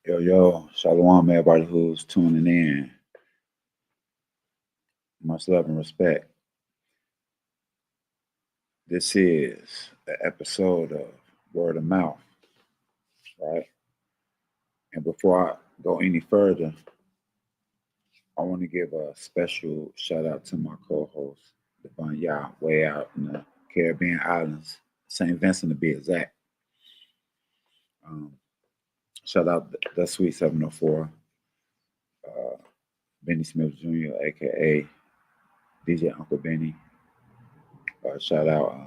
Yo, shalom, everybody who's tuning in. Much love and respect. This is an episode of Word of Mouth, right? And before I go any further, I want to give a special shout out to my co-host, Devon YAH, way out in the Caribbean islands, St. Vincent to be exact. Um, Shout out the Sweet 704, Benny Smith Jr., aka DJ Uncle Benny. Shout out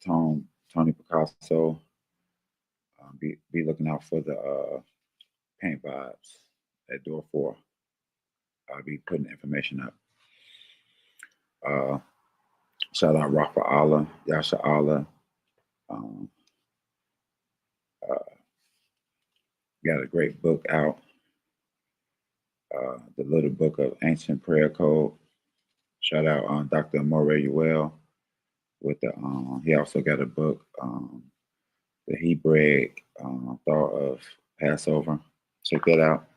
Tony Picasso. Be looking out for the paint vibes at door 4. I'll be putting information up. Shout out Rafa Allah, Yasha Allah. Um, uh, got a great book out. The Little Book of Ancient Prayer Code. Shout out Dr. Moray Uel with the. He also got a book, The Hebraic Thought of Passover. Check that out.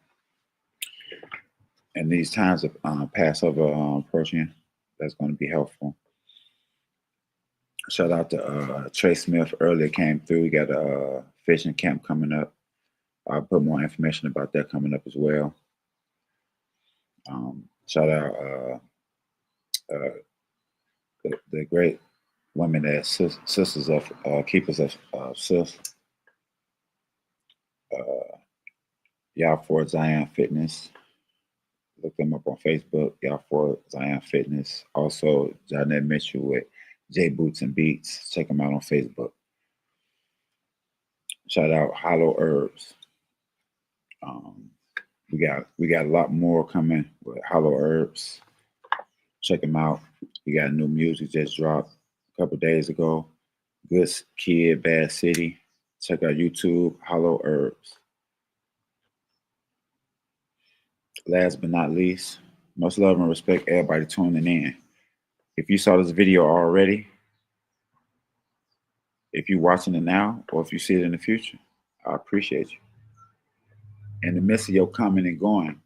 And these times of Passover approaching, that's going to be helpful. Shout out to Trey Smith. Earlier came through. We got a fishing camp coming up. I'll put more information about that coming up as well. Shout out the great women that sisters of keepers of sis. YAH for Zion Fitness. Look them up on Facebook. YAH for Zion Fitness. Also, Janet Mitchell with J Boots and Beats. Check them out on Facebook. Shout out Hollow Herbs. We got a lot more coming with Hollow Herbs. Check them out. We got new music just dropped a couple days ago. Good Kid, Bad City. Check out YouTube, Hollow Herbs. Last but not least, much love and respect everybody tuning in. If you saw this video already, if you're watching it now, or if you see it in the future, I appreciate you. In the midst of your coming and going,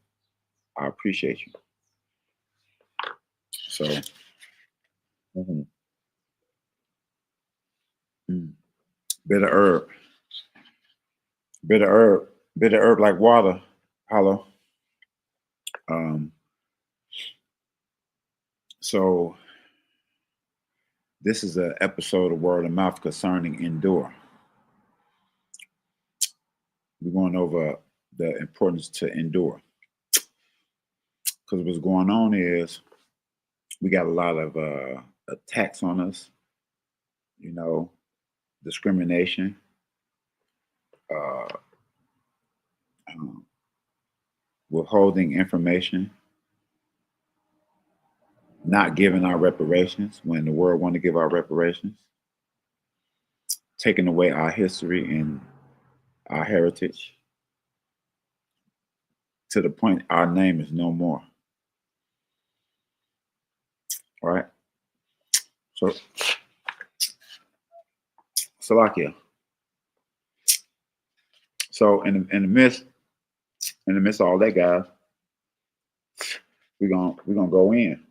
I appreciate you. So, bitter herb like water, hollow. So this is an episode of Word of Mouth concerning endure. We're going over the importance to endure. Because what's going on is we got a lot of attacks on us, discrimination, withholding information, not giving our reparations when the world want to give our reparations, taking away our history and our heritage to the point our name is no more. All right. So, Salakia. So in the midst of all that, guys, we're gonna go in.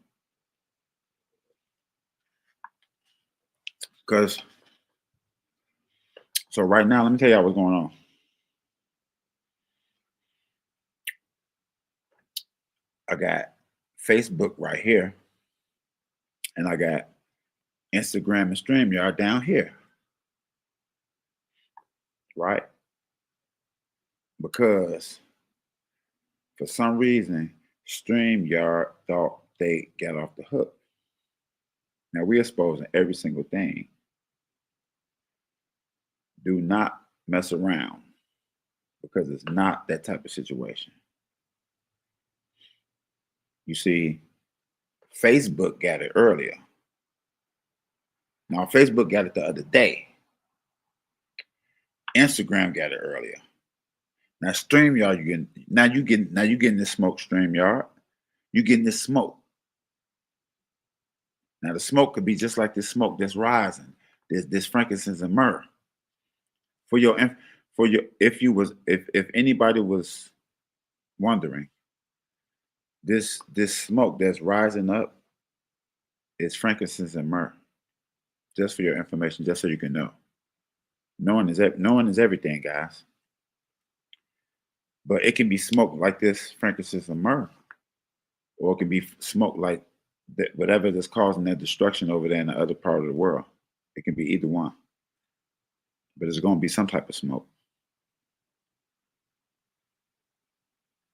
Because so right now, let me tell y'all what's going on. I got Facebook right here, and I got Instagram and StreamYard down here, right? Because for some reason, StreamYard thought they got off the hook. Now we're exposing every single thing. Do not mess around because it's not that type of situation. You see, Facebook got it earlier. Now Facebook got it the other day. Instagram got it earlier. Now StreamYard, you getting this smoke, StreamYard. You getting this smoke. Now the smoke could be just like this smoke that's rising, this frankincense and myrrh. For if anybody was wondering, this smoke that's rising up is frankincense and myrrh. Just for your information, just so you can know. Knowing is everything, guys. But it can be smoked like this frankincense and myrrh, or it can be smoked like whatever that's causing that destruction over there in the other part of the world. It can be either one, but it's going to be some type of smoke.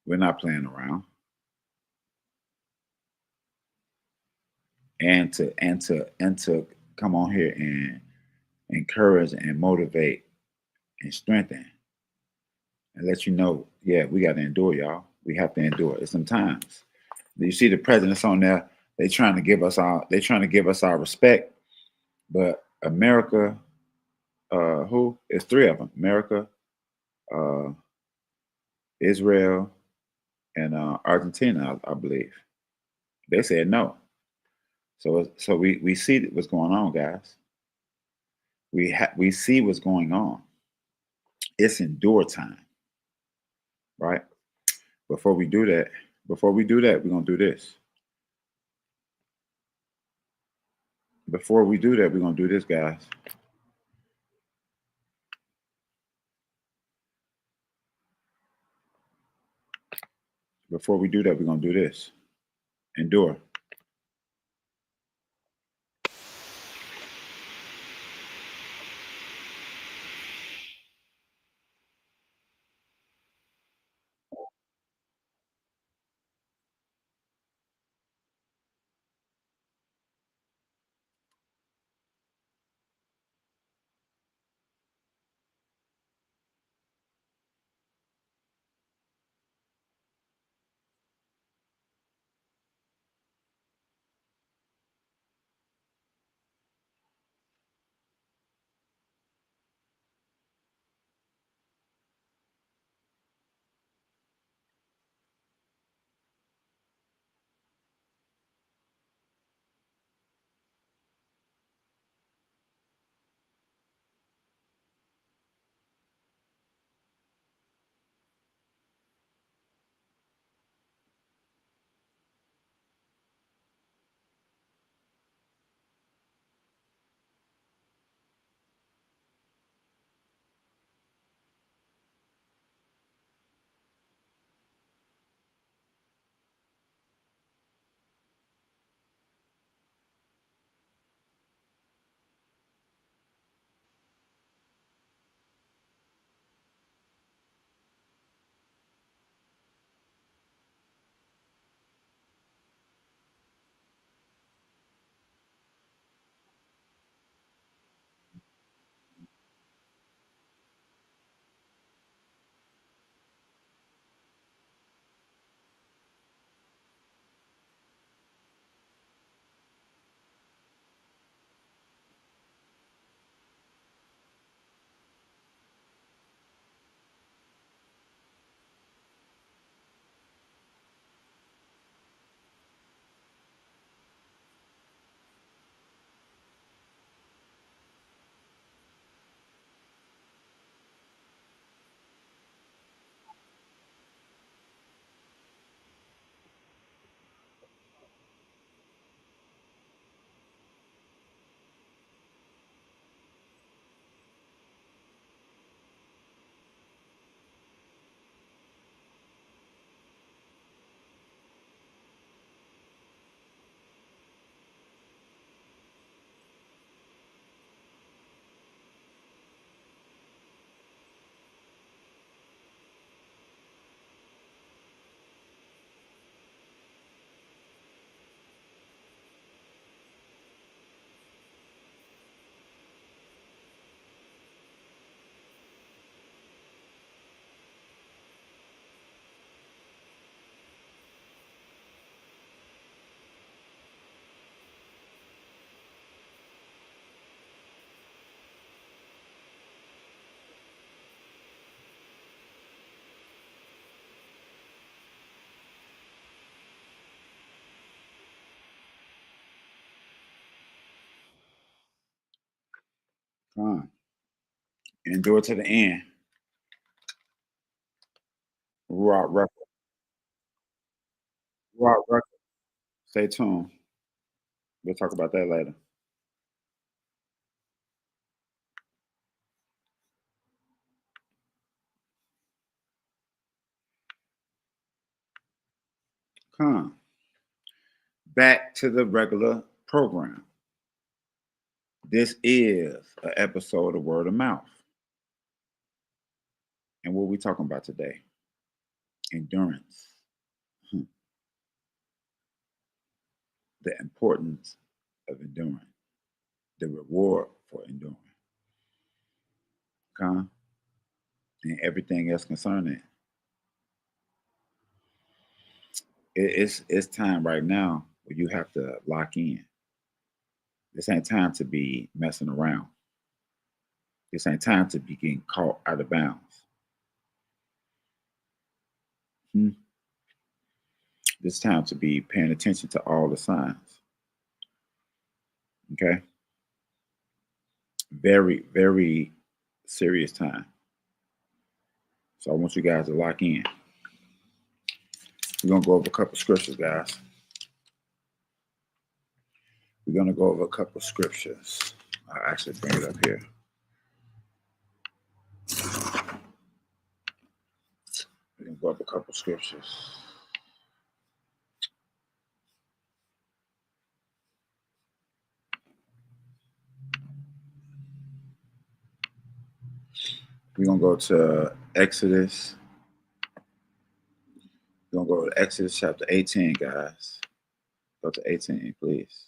We're not playing around. And to come on here and encourage and motivate and strengthen and let you know, yeah, we got to endure, y'all. We have to endure. It's sometimes. You see the presidents on there. They're trying to give us our respect, but America, who? It's three of them: America, uh, Israel, and Argentina, I believe. They said no. So we see what's going on, guys. We see what's going on. It's endure time, right? Before we do that, we're gonna do this. Before we do that, we're gonna do this, guys. Before we do that, we're gonna do this. Endure. Fine. Endure to the end. Rock record. Rock record. Stay tuned. We'll talk about that later. Come back to the regular program. This is an episode of Word of Mouth. And what we talking about today? Endurance. The importance of enduring. The reward for enduring. Come. And everything else concerning it. It's time right now where you have to lock in. This ain't time to be messing around. This ain't time to be getting caught out of bounds. This time to be paying attention to all the signs. Okay? Very, very serious time. So I want you guys to lock in. We're going to go over a couple scriptures, guys. We're going to go over a couple scriptures. I'll actually bring it up here. We're going to go over a couple scriptures. We're going to go to Exodus. We're going to go to Exodus chapter 18, guys. Go to 18, please.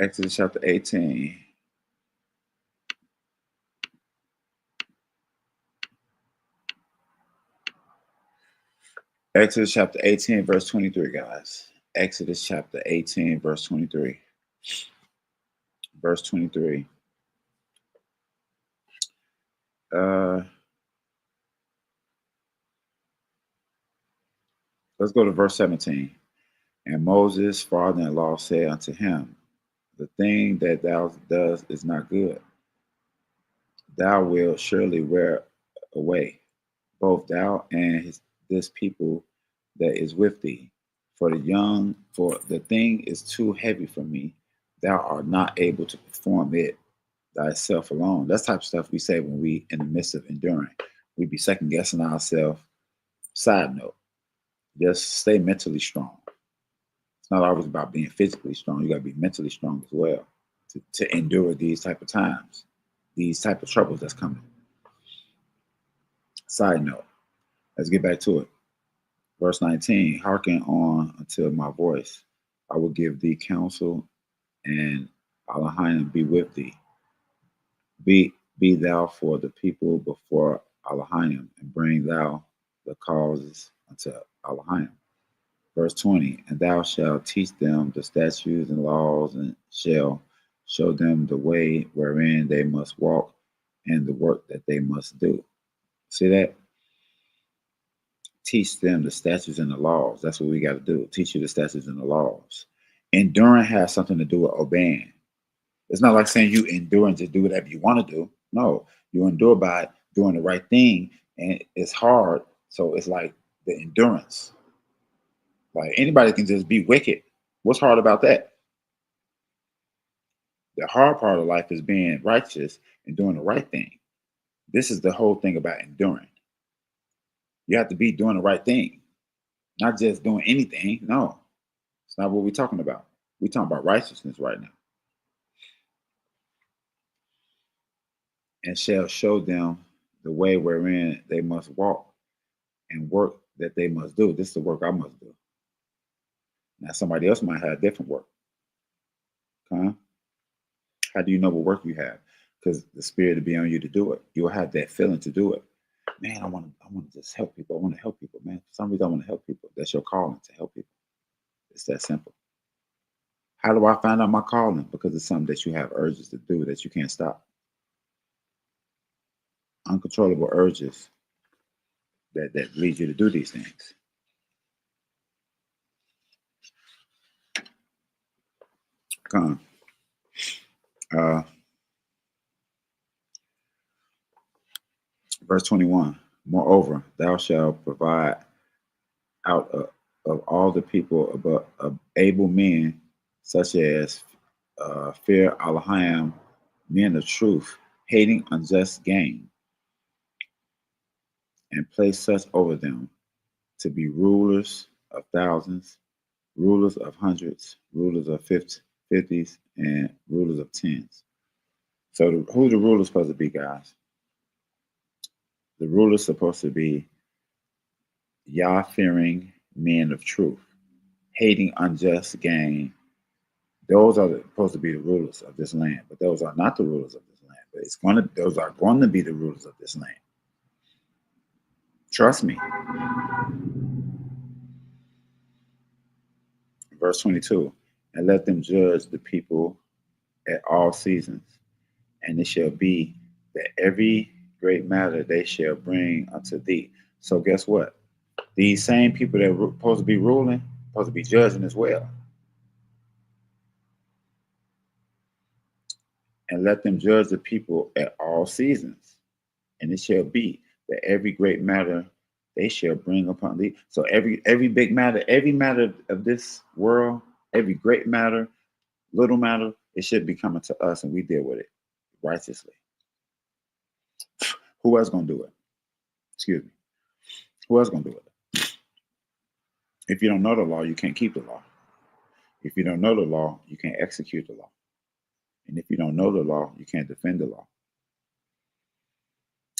Exodus chapter 18. Exodus chapter 18, verse 23, guys. Exodus chapter 18, verse 23. Verse 23. Let's go to verse 17. And Moses' father-in-law said unto him, the thing that thou doest is not good. Thou wilt surely wear away, both thou and this people that is with thee. For the thing is too heavy for me. Thou art not able to perform it thyself alone. That's the type of stuff we say when we in the midst of enduring. We be second guessing ourselves. Side note, just stay mentally strong. It's not always about being physically strong. You got to be mentally strong as well to endure these type of times, these type of troubles that's coming. Side note, let's get back to it. Verse 19, hearken on until my voice. I will give thee counsel, and Elohim be with thee. Be thou for the people before Elohim, and bring thou the causes unto Elohim. Verse 20, and thou shalt teach them the statutes and laws, and shall show them the way wherein they must walk, and the work that they must do. See that? Teach them the statutes and the laws. That's what we got to do. Teach you the statutes and the laws. Enduring has something to do with obeying. It's not like saying you enduring to do whatever you want to do. No, you endure by doing the right thing, and it's hard. So it's like the endurance. Like anybody can just be wicked. What's hard about that? The hard part of life is being righteous and doing the right thing. This is the whole thing about enduring. You have to be doing the right thing, not just doing anything. No, it's not what we're talking about. We're talking about righteousness right now. And shall show them the way wherein they must walk, and work that they must do. This is the work I must do. Now, somebody else might have different work. Huh? How do you know what work you have? Because the spirit will be on you to do it. You'll have that feeling to do it. Man, I want to just help people. I want to help people, man. For some reason, I want to help people. That's your calling, to help people. It's that simple. How do I find out my calling? Because it's something that you have urges to do that you can't stop. Uncontrollable urges that lead you to do these things. Come on. Verse 21. Moreover, thou shalt provide out of all the people of able men, such as fear Elohim, men of truth, hating unjust gain, and place such over them to be rulers of thousands, rulers of hundreds, rulers of fifties, and rulers of tens. So who the ruler supposed to be, guys? The ruler's supposed to be Yah-fearing men of truth, hating unjust gain. Those are supposed to be the rulers of this land, but those are not the rulers of this land. But those are going to be the rulers of this land. Trust me. Verse 22, and let them judge the people at all seasons, and it shall be that every great matter they shall bring unto thee. So guess what? These same people that are supposed to be ruling, supposed to be judging as well. And let them judge the people at all seasons. And it shall be that every great matter they shall bring upon thee. So every big matter, every matter of this world, every great matter, little matter, it should be coming to us and we deal with it righteously. Who else gonna do it? Excuse me. Who else gonna do it? If you don't know the law, you can't keep the law. If you don't know the law, you can't execute the law. And if you don't know the law, you can't defend the law.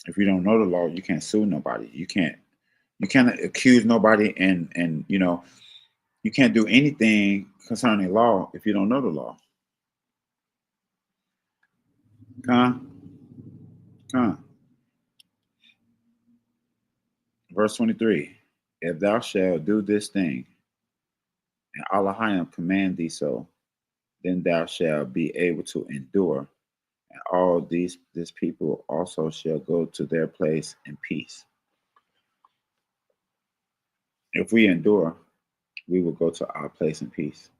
If you don't know the law, you can't sue nobody. You can't accuse nobody, and you can't do anything concerning law if you don't know the law. Come on. Verse 23. If thou shalt do this thing, and Elohim command thee so, then thou shalt be able to endure, and all this people also shall go to their place in peace. If we endure, we will go to our place in peace.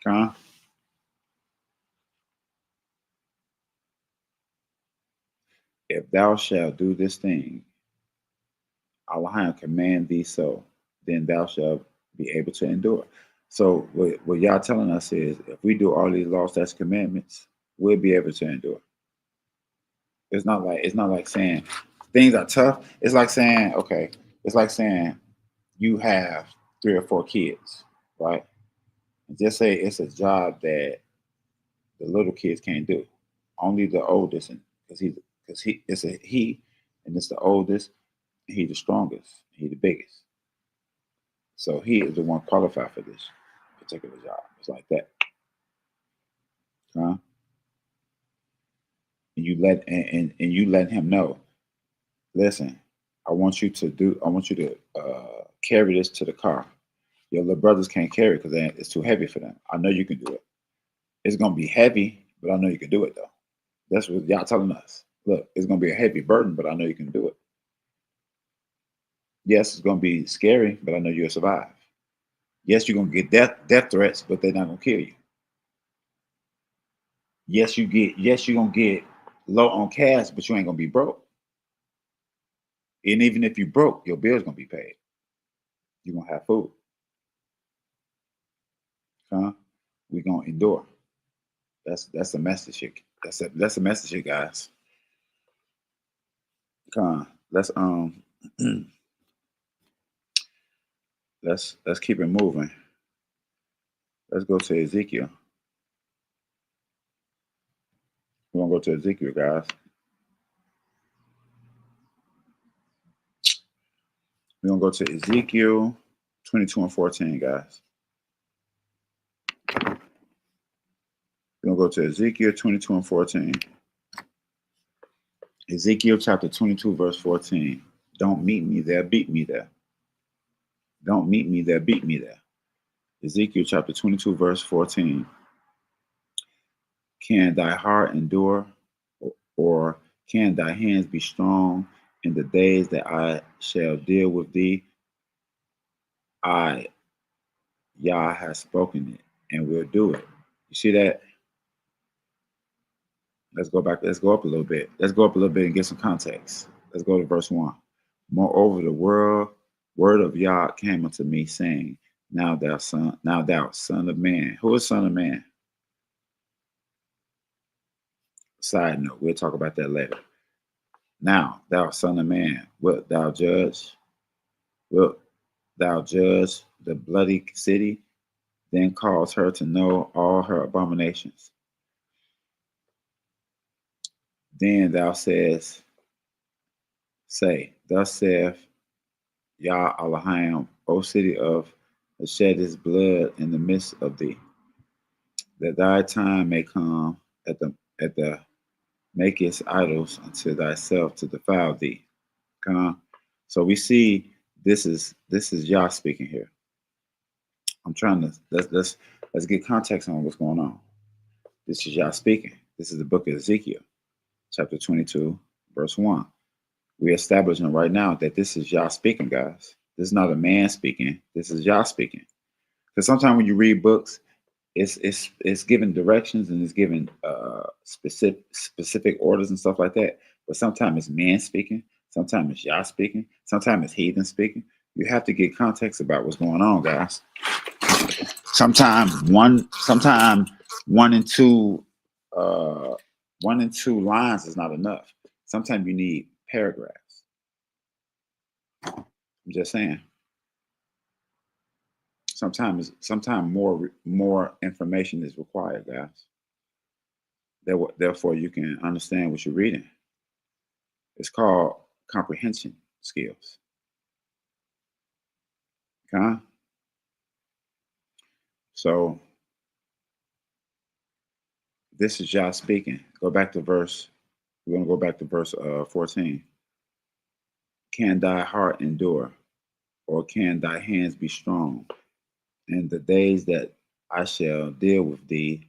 Come on. If thou shalt do this thing, Elohim command thee so, then thou shalt be able to endure. So what y'all telling us is, if we do all these laws, statutes, commandments, we'll be able to endure. It's not like saying things are tough. It's like saying, okay, it's like saying you have 3 or 4 kids, right? And just say it's a job that the little kids can't do. Only the oldest, and because it's a he, and it's the oldest, and he the strongest, he the biggest. So he is the one qualified for this particular job. It's like that. Huh? And you let him know, listen, I want you to carry this to the car. Your little brothers can't carry it because it's too heavy for them. I know you can do it. It's gonna be heavy, but I know you can do it though. That's what y'all telling us. Look, it's gonna be a heavy burden, but I know you can do it. Yes, it's gonna be scary, but I know you'll survive. Yes, you're gonna get death threats, but they're not gonna kill you. Yes, you're gonna get low on cash, but you ain't gonna be broke. And even if you broke, your bill's gonna be paid. You're gonna have food. Huh? We're gonna endure. That's a message here. That's a message here, guys. Come on. Let's keep it moving. Let's go to Ezekiel. We're gonna go to Ezekiel, guys. We're gonna go to Ezekiel 22 and 14, guys. We're gonna go to Ezekiel 22 and 14. Ezekiel chapter 22, verse 14. Don't meet me there, beat me there. Don't meet me there, beat me there. Ezekiel chapter 22, verse 14. Can thy heart endure, or can thy hands be strong in the days that I shall deal with thee? I, Yah, has spoken it. and we'll do it. You see that? Let's go back. Let's go up a little bit. Let's go up a little bit and get some context. Let's go to verse 1. Moreover, the word of Yah came unto me, saying, now thou son of man. Who is son of man? Side note, we'll talk about that later. Now, thou son of man, wilt thou judge? Wilt thou judge the bloody city? Then cause her to know all her abominations. Then thou sayest, say, thus saith Yah Elohim, O city of the sheddest blood in the midst of thee, that thy time may come at the makest idols unto thyself to defile thee. Come. So we see this is Yah speaking here. I'm trying to let's get context on what's going on. This is Yah speaking. This is the book of Ezekiel, chapter 22, verse 1. We're establishing right now that this is Yah speaking, guys. This is not a man speaking. This is Yah speaking. Because sometimes when you read books, it's given directions and it's given specific orders and stuff like that. But sometimes it's man speaking. Sometimes it's Yah speaking. Sometimes it's heathen speaking. You have to get context about what's going on, guys. Sometimes one and two lines is not enough. Sometimes you need paragraphs. I'm just saying. Sometimes more information is required, guys. Therefore, you can understand what you're reading. It's called comprehension skills. Okay? So this is Yah speaking. Go back to verse. We're going to go back to verse 14. Can thy heart endure, or can thy hands be strong? In the days that I shall deal with thee,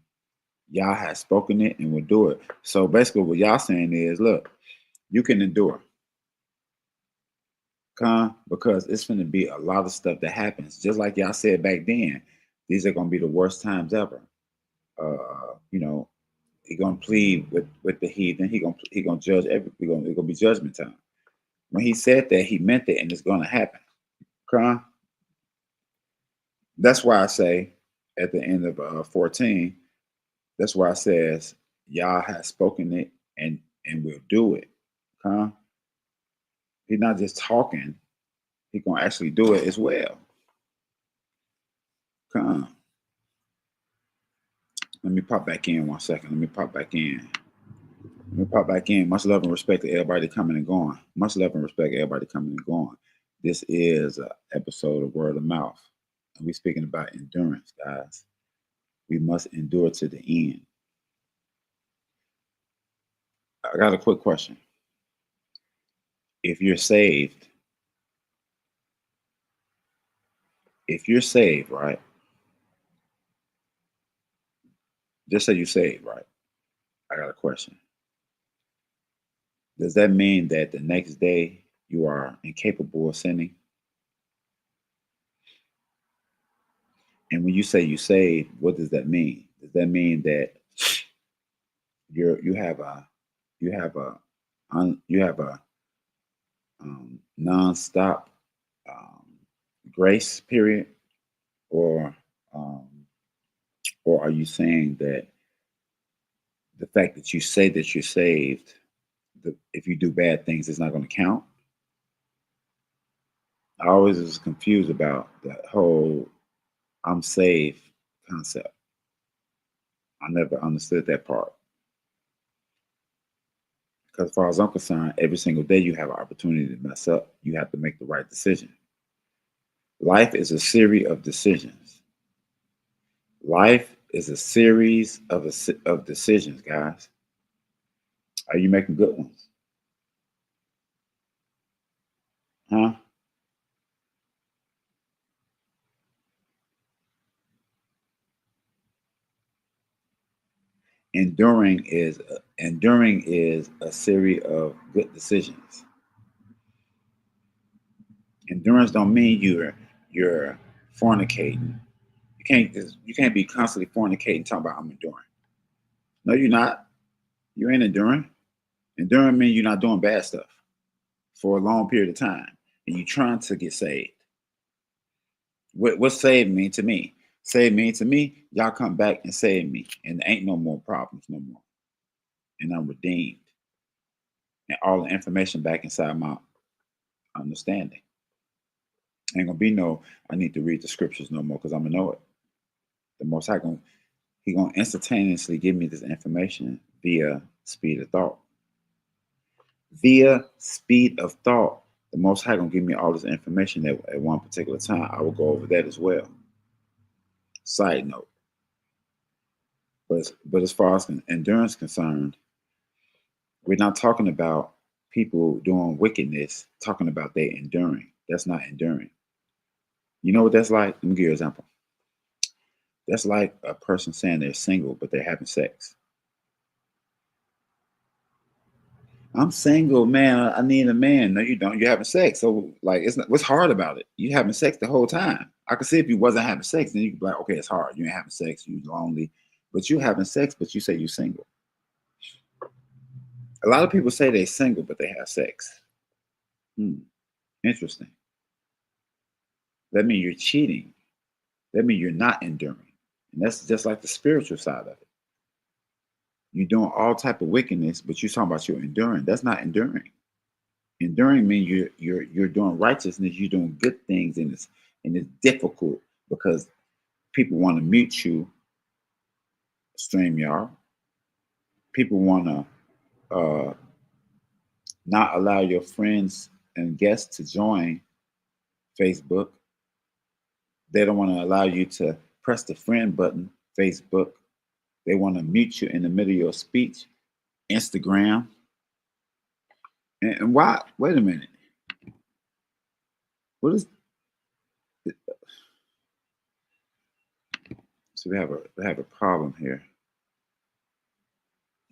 Yah has spoken it and will do it. So basically what Yah saying is, look, you can endure. Because it's going to be a lot of stuff that happens. Just like Yah said back then, these are going to be the worst times ever. He's going to plead with the heathen. He going to judge it's going to be judgment time. When he said that, he meant it, and it's going to happen. That's why I say at the end of 14, that's why it says Yah has spoken it and will do it. He's not just talking, he's going to actually do it as well. Let me pop back in 1 second. Let me pop back in. Much love and respect to everybody coming and going. Much love and respect to everybody coming and going. This is an episode of Word of Mouth. And we're speaking about endurance, guys. We must endure to the end. I got a quick question. If you're saved, right? Just say you're saved, right? I got a question. Does that mean that the next day you are incapable of sinning? And when you say you saved, what does that mean? Does that mean that you have a non-stop grace period, or are you saying that the fact that you say that you're saved, if you do bad things, it's not going to count? I always was confused about that whole I'm saved concept. I never understood that part. Because as far as I'm concerned, every single day you have an opportunity to mess up. You have to make the right decision. Life is a series of decisions. Life is a series of decisions, guys. Are you making good ones? Huh? Enduring is a series of good decisions. Endurance don't mean you're fornicating. You You can't be constantly fornicating, talking about I'm enduring. No, you're not. You ain't enduring. Enduring means you're not doing bad stuff for a long period of time, and you're trying to get saved. What saved mean to me? Save mean to me, y'all come back and save me, and there ain't no more problems no more, and I'm redeemed, and all the information back inside my understanding. Ain't gonna be no, I need to read the scriptures no more because I'm gonna know it. The Most High He gonna instantaneously give me this information via speed of thought. Via speed of thought, the Most High gonna give me all this information at one particular time. I will go over that as well. Side note, but as far as endurance concerned, we're not talking about people doing wickedness, talking about they enduring. That's not enduring. You know what that's like? Let me give you an example. That's like a person saying they're single, but they're having sex. I'm single, man. I need a man. No, you don't. You're having sex. So, like, it's not, what's hard about it? You having sex the whole time. I could see if you wasn't having sex, then you could be like, okay, it's hard. You ain't having sex. You lonely, but you having sex, but you say you're single. A lot of people say they're single, but they have sex. Interesting. That means you're cheating. That means you're not enduring, and that's just like the spiritual side of it. You're doing all type of wickedness, but you're talking about you're enduring. That's not enduring. Enduring means you're doing righteousness. You're doing good things, and it's difficult because people want to mute you. StreamYard. People want to not allow your friends and guests to join Facebook. They don't want to allow you to press the friend button. Facebook. They want to mute you in the middle of your speech. Instagram. And why? Wait a minute. What is? So we have a problem here.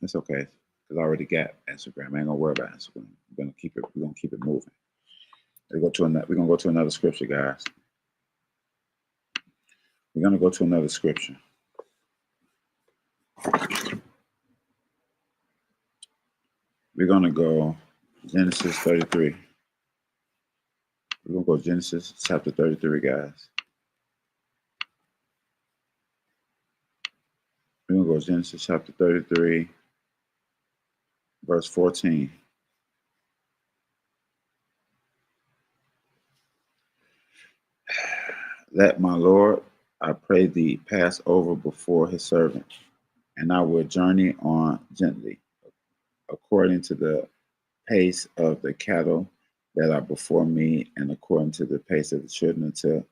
It's okay because I already got Instagram. I ain't gonna worry about Instagram. We're gonna keep it moving. We're gonna go to another scripture, guys. We're gonna go to another scripture. We're gonna go Genesis 33. We're gonna go Genesis chapter 33, guys. We're gonna go Genesis chapter 33, verse 14. Let my Lord, I pray thee, pass over before his servant, and I will journey on gently, according to the pace of the cattle that are before me, and according to the pace of the children, until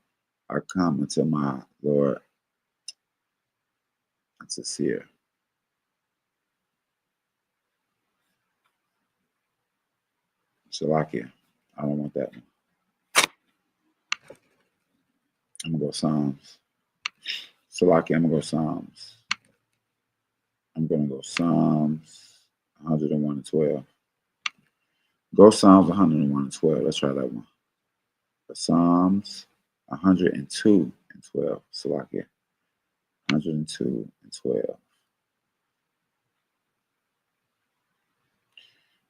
I come unto my Lord unto Seir. Shalakia. I don't want that one. I'm gonna go Psalms. Salaki, I'm gonna go Psalms. I'm gonna go Psalms 101 and 12. Go Psalms 101 and 12. Let's try that one. Psalms 102 and 12. Salaki. 102 and 12.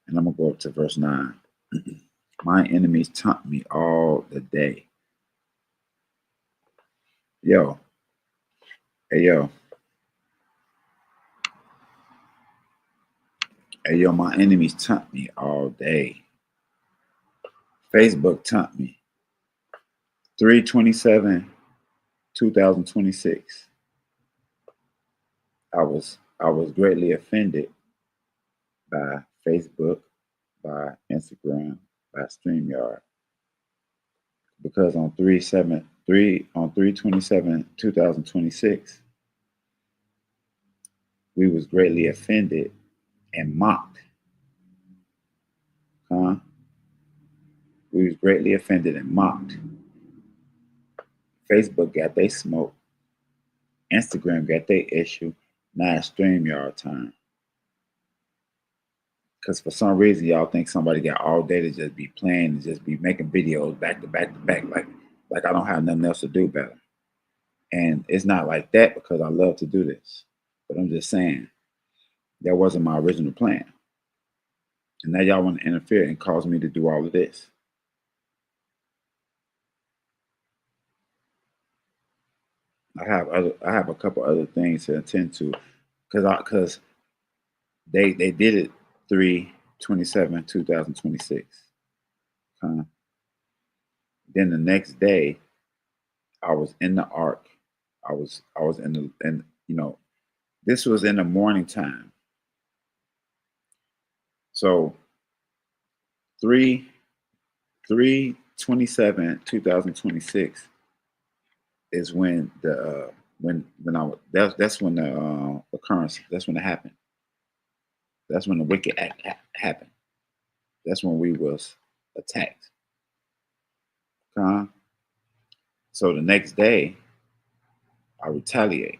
And I'm gonna go up to verse 9. My enemies taunt me all the day. Yo. Hey yo. Hey yo, my enemies taunt me all day. Facebook taunt me. 3/27/2026. I was greatly offended by Facebook, by Instagram, by StreamYard, because on 3/27/2026, we was greatly offended and mocked. We was greatly offended and mocked. Facebook got their smoke. Instagram got their issue. Now it's StreamYard time. Because for some reason, y'all think somebody got all day to just be playing and just be making videos back to back to back. Like I don't have nothing else to do better. And it's not like that because I love to do this. But I'm just saying that wasn't my original plan. And now y'all want to interfere and cause me to do all of this. I have a couple other things to attend to because they did it 3/27/2026. Then the next day I was in the ark. I was in the and this was in the morning time. So 3 3/27/2026 is when the when I was that's when the occurrence that's when it happened. That's when the wicked act happened. That's when we was attacked. So the next day I retaliate.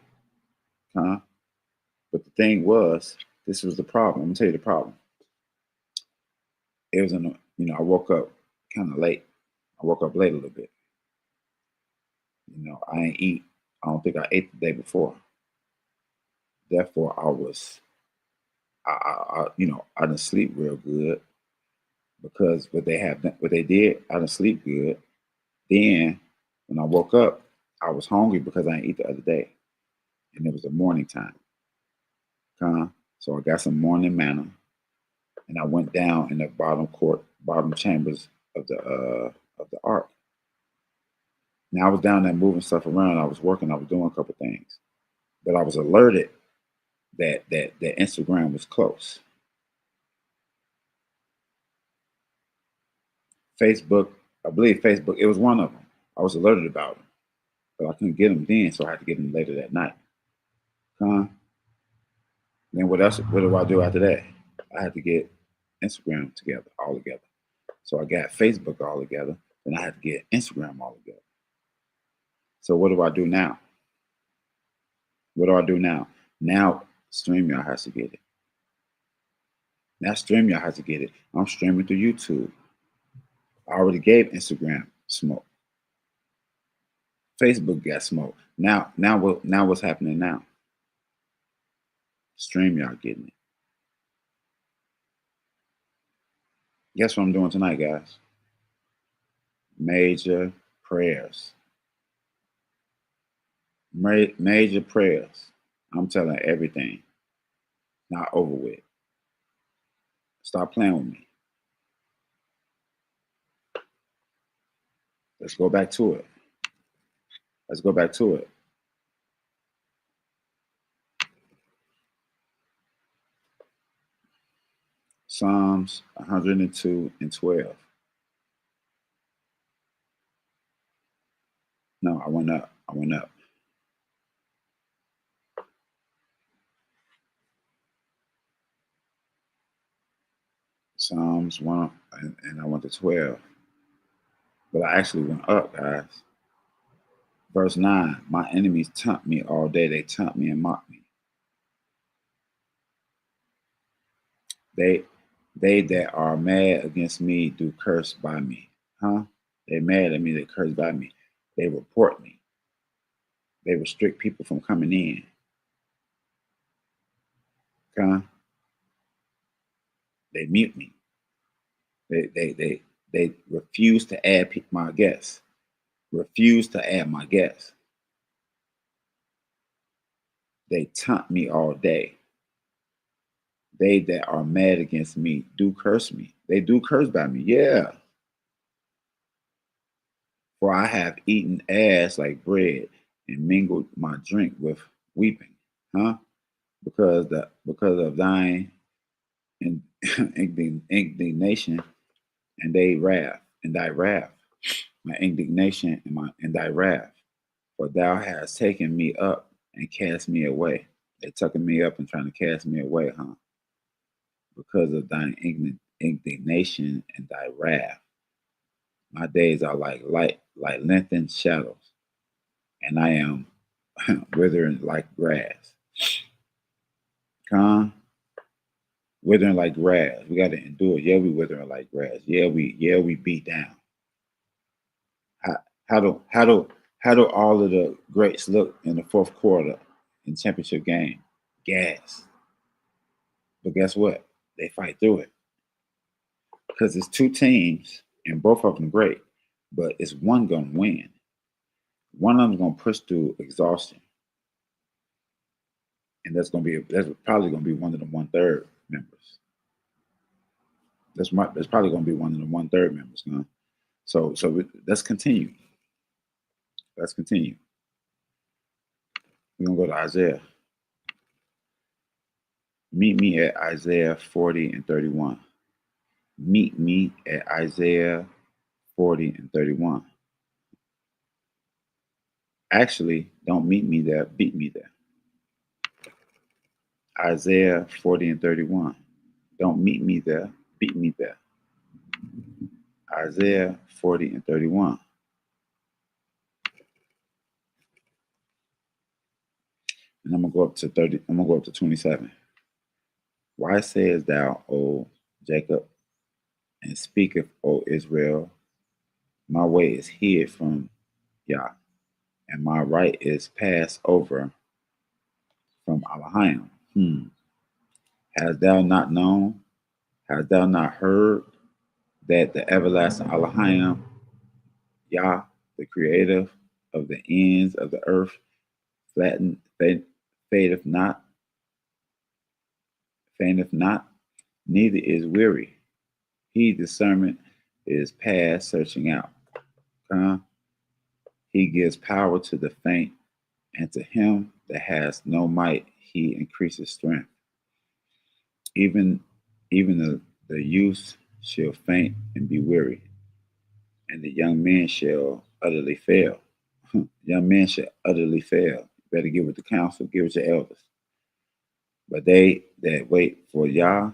Huh? But the thing was, this was the problem. I'm gonna tell you the problem. It was I woke up kind of late. I woke up late a little bit. I ain't eat. I don't think I ate the day before. Therefore, I didn't sleep real good because what they did, I didn't sleep good. Then when I woke up, I was hungry because I didn't eat the other day, and it was the morning time. So I got some morning manna, and I went down in the bottom chambers of the ark. Now I was down there moving stuff around. I was working. I was doing a couple things, but I was alerted that Instagram was close. Facebook, I believe Facebook. It was one of them. I was alerted about them, but I couldn't get them then, so I had to get them later that night. Then what else? What do I do after that? I had to get Instagram all together. So I got Facebook all together. Then I had to get Instagram all together. So what do I do now? What do I do now? Now StreamYard has to get it. Now StreamYard has to get it. I'm streaming through YouTube. I already gave Instagram smoke. Facebook got smoke. Now what's happening now? StreamYard getting it. Guess what I'm doing tonight, guys? Major prayers. Major prayers. I'm telling everything. Not over with. Stop playing with me. Let's go back to it. Let's go back to it. Psalms 102:12. No, I went up. Psalms 1, and I went to 12. But I actually went up, guys. Verse 9, my enemies taunt me all day. They taunt me and mock me. They that are mad against me do curse by me. They mad at me, they curse by me. They report me. They restrict people from coming in. They mute me. They refuse to add my guests. Refuse to add my guests. They taunt me all day. They that are mad against me do curse me. They do curse by me. Yeah. For I have eaten ass like bread and mingled my drink with weeping. Because of thine indignation and thy wrath, my indignation and thy wrath. For thou hast taken me up and cast me away. They taking me up and trying to cast me away, because of thine indignation and thy wrath. My days are like lengthened shadows, and I am withering like grass. Withering like grass. We got to endure. Yeah, we withering like grass. Yeah, we beat down. How do How do all of the greats look in the fourth quarter in championship game? Gas. But guess what? They fight through it because it's two teams and both of them great, but it's one gonna win. One of them's gonna push through exhaustion, and that's probably gonna be one of the 1/3 members. That's probably gonna be one of the 1/3 members, huh? So let's continue. Let's continue. We're gonna go to Isaiah. Meet me at Isaiah 40 and 31. Meet me at Isaiah 40 and 31. Actually, don't meet me there, beat me there. Isaiah 40 and 31. Don't meet me there, beat me there. Isaiah 40 and 31. And I'm gonna go up to 30. I'm gonna go up to 27. Why sayest thou, O Jacob, and speaketh, O Israel, my way is hid from YAH, and my right is passed over from Elohim. Hast thou not known? Hast thou not heard that the everlasting Elohim, YAH, the creator of the ends of the earth, fadeth not, fainteth not, neither is weary. He discernment is past searching out. He gives power to the faint, and to him that has no might, he increases strength. Even the youth shall faint and be weary, and the young men shall utterly fail. Young men shall utterly fail. You better get with the council, get with your elders. But they that wait for YAH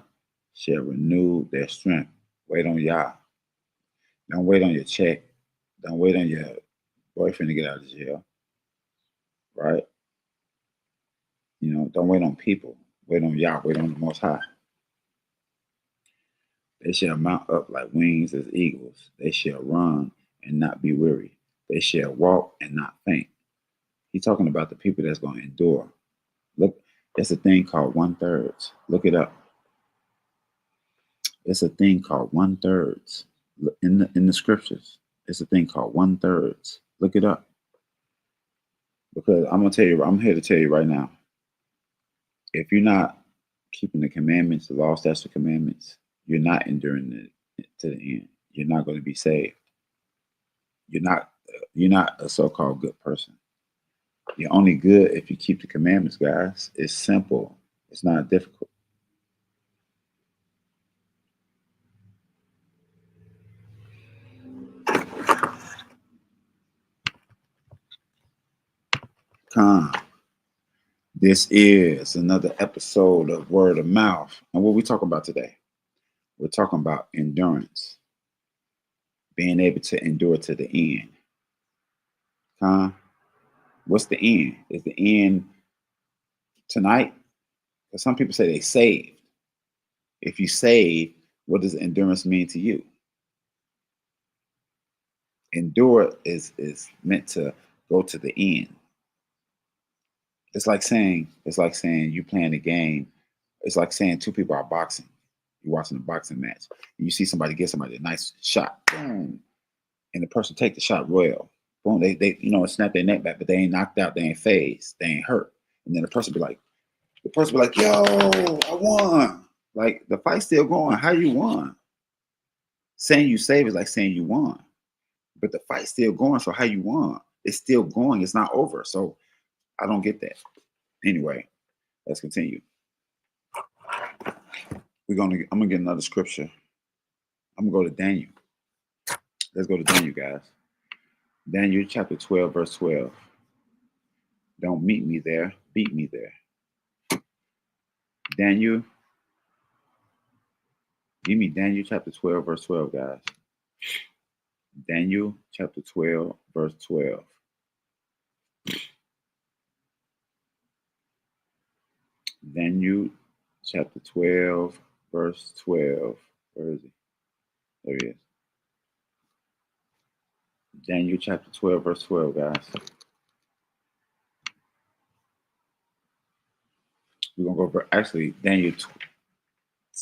shall renew their strength. Wait on YAH. Don't wait on your check. Don't wait on your boyfriend to get out of jail. Right? Don't wait on people. Wait on YAH. Wait on the Most High. They shall mount up like wings as eagles. They shall run and not be weary. They shall walk and not faint. He's talking about the people that's going to endure. Look, it's a thing called 1/3. Look it up. It's a thing called 1/3 in the scriptures. It's a thing called 1/3. Look it up. Because I'm here to tell you right now. If you're not keeping the commandments, the law, statutes, commandments, you're not enduring it to the end. You're not going to be saved. You're not a so-called good person. You're only good if you keep the commandments, guys. It's simple. It's not difficult. This is another episode of Word of Mouth. And what we talking about today? We're talking about endurance. Being able to endure to the end. What's the end? Is the end tonight? Because some people say they saved. If you save, what does endurance mean to you? Endure is meant to go to the end. It's like saying you playing a game. It's like saying two people are boxing. You're watching a boxing match. And you see somebody get somebody a nice shot, boom, and the person take the shot royal. Boom, they snap their neck back, but they ain't knocked out, they ain't phased, they ain't hurt. And then the person be like, yo, I won. Like the fight's still going. How you won? Saying you saved is like saying you won. But the fight's still going, so how you won? It's still going, it's not over. So I don't get that. Anyway, let's continue. I'm gonna get another scripture. I'm gonna go to Daniel. Let's go to Daniel, guys. Daniel chapter 12, verse 12. Don't meet me there, beat me there. Daniel. Give me Daniel chapter 12, verse 12, guys. Daniel chapter 12, verse 12. Daniel chapter 12, verse 12. Where is he? There he is. Daniel chapter 12, verse 12, guys. We're going to go for actually Daniel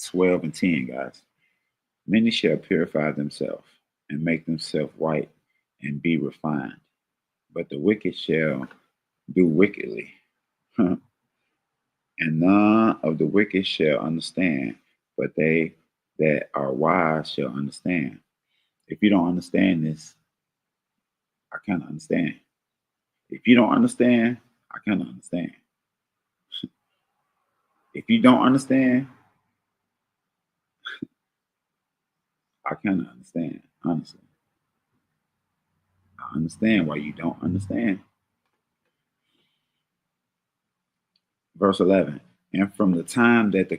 12 and 10, guys. Many shall purify themselves and make themselves white and be refined, but the wicked shall do wickedly. And none of the wicked shall understand, but they that are wise shall understand. If you don't understand this, I can't understand. If you don't understand, I can't understand. If you don't understand, I can't understand, honestly. I understand why you don't understand. Verse 11. And from the time that the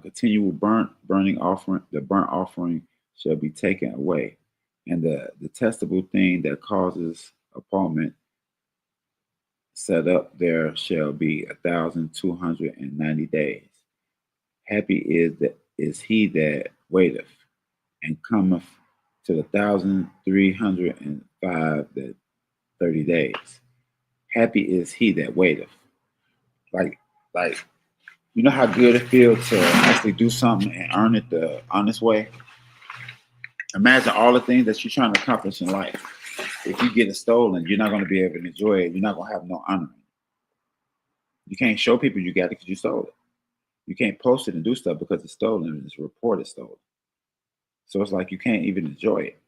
continual burning offering, the burnt offering shall be taken away, and the detestable thing that causes appalment set up, there shall be 1,290 days. Happy is he that waiteth, and cometh to the 1,305 that 30 days. Happy is he that waiteth. Like you know how good it feels to actually do something and earn it the honest way. Imagine all the things that you're trying to accomplish in life. If you get it stolen, you're not going to be able to enjoy it. You're not going to have no honor. You can't show people you got it because you stole it. You can't post it and do stuff because it's stolen and it's reported stolen. So it's like you can't even enjoy it.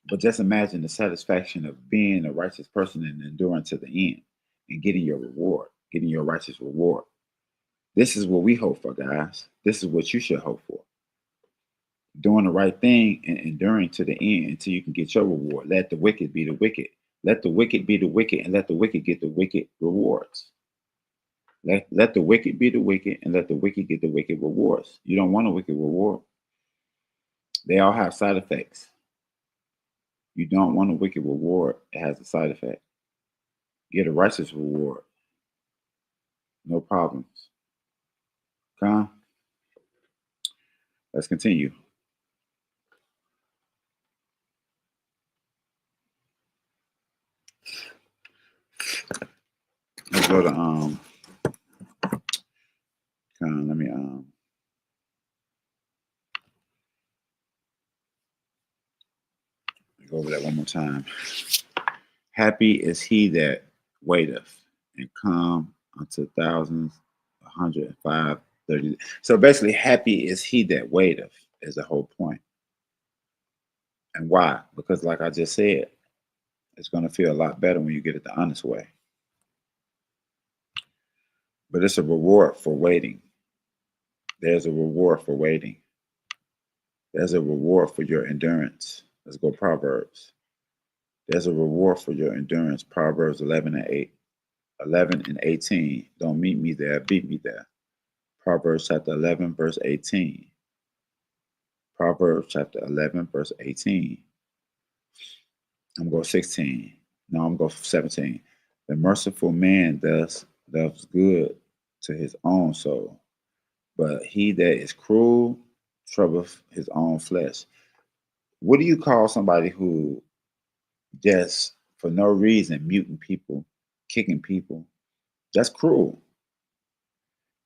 But just imagine the satisfaction of being a righteous person and enduring to the end and getting your reward, getting your righteous reward. This is what we hope for, guys. This is what you should hope for. Doing the right thing and enduring to the end until you can get your reward. Let the wicked be the wicked. Let the wicked be the wicked, and let the wicked get the wicked rewards. Let the wicked be the wicked, and let the wicked get the wicked rewards. You don't want a wicked reward. They all have side effects. You don't want a wicked reward. It has a side effect. Get a righteous reward. No problems. Come. Let's continue. Let's go to let me go over that one more time. Happy is he that waiteth, and come unto thousands, 105, 30. So basically, happy is he that waiteth is the whole point. And why? Because like I just said, it's going to feel a lot better when you get it the honest way. But it's a reward for waiting. There's a reward for waiting. There's a reward for your endurance. Let's go Proverbs. There's a reward for your endurance. Proverbs 11 and 8. 11 and 18. Don't meet me there, beat me there. Proverbs chapter 11, verse 18. Proverbs chapter 11, verse 18. I'm going to go 16. No, I'm going to go 17. The merciful man does good to his own soul, but he that is cruel troubleth his own flesh. What do you call somebody who just for no reason muting people, kicking people? That's cruel.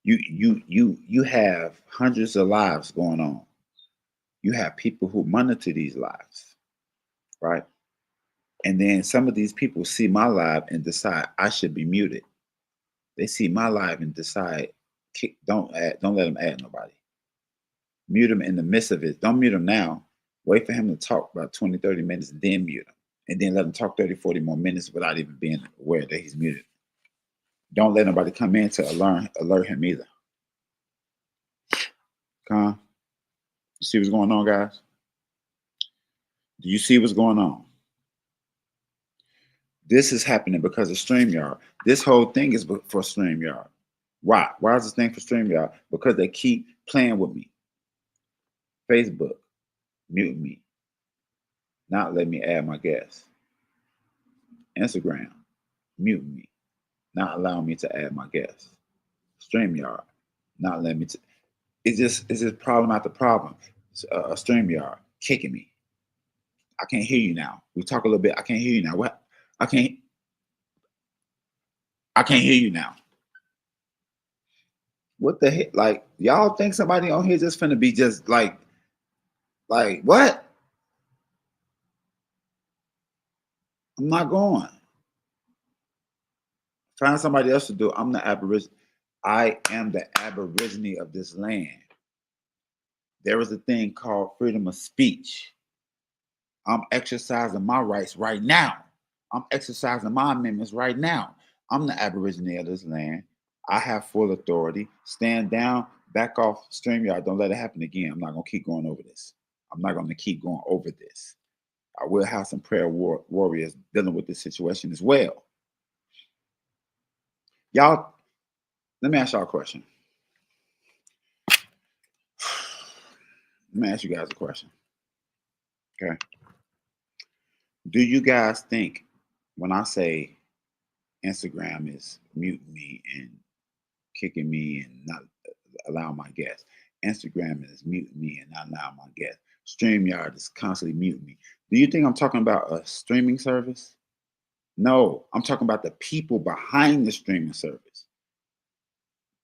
You have hundreds of lives going on. You have people who monitor these lives, right? And then some of these people see my live and decide I should be muted. They see my live and decide, don't let them add nobody. Mute him in the midst of it. Don't mute him now. Wait for him to talk about 20, 30 minutes, then mute him. And then let him talk 30, 40 more minutes without even being aware that he's muted. Don't let nobody come in to alert him either. Con, you see what's going on, guys? Do you see what's going on? This is happening because of StreamYard. This whole thing is for StreamYard. Why? Why is this thing for StreamYard? Because they keep playing with me. Facebook, mute me. Not let me add my guests. Instagram, mute me. Not allowing me to add my guests. StreamYard, not letting me to. It's just problem after problem. StreamYard kicking me. I can't hear you now. We talk a little bit. I can't hear you now. What? I can't hear you now. What the heck? Like, y'all think somebody on here just finna be just like what? I'm not going. Find somebody else to do it. I'm the Aborigine. I am the Aborigine of this land. There is a thing called freedom of speech. I'm exercising my rights right now. I'm exercising my amendments right now. I'm the Aborigine of this land. I have full authority. Stand down, back off StreamYard. Don't let it happen again. I'm not going to keep going over this. I'm not going to keep going over this. I will have some prayer warriors dealing with this situation as well. Y'all, let me ask y'all a question. Let me ask you guys a question. Okay. Do you guys think when I say Instagram is muting me and kicking me and not allowing my guests, Instagram is muting me and not allowing my guests, StreamYard is constantly muting me, do you think I'm talking about a streaming service? No, I'm talking about the people behind the streaming service.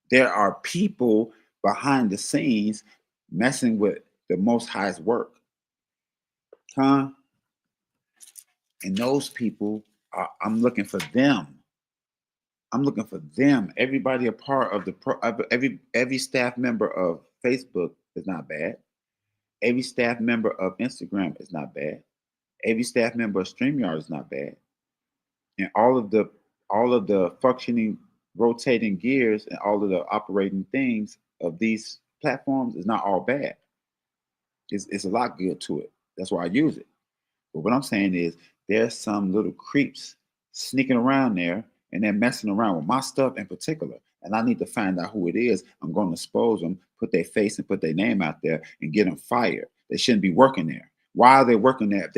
There are people behind the scenes messing with the Most High's work. Huh? And those people, I'm looking for them. I'm looking for them. Everybody a part of every staff member of Facebook is not bad. Every staff member of Instagram is not bad. Every staff member of StreamYard is not bad. And all of the functioning, rotating gears and all of the operating things of these platforms is not all bad. It's a lot good to it. That's why I use it. But what I'm saying is there's some little creeps sneaking around there and they're messing around with my stuff in particular. And I need to find out who it is. I'm going to expose them, put their face and put their name out there and get them fired. They shouldn't be working there. Why are they working there?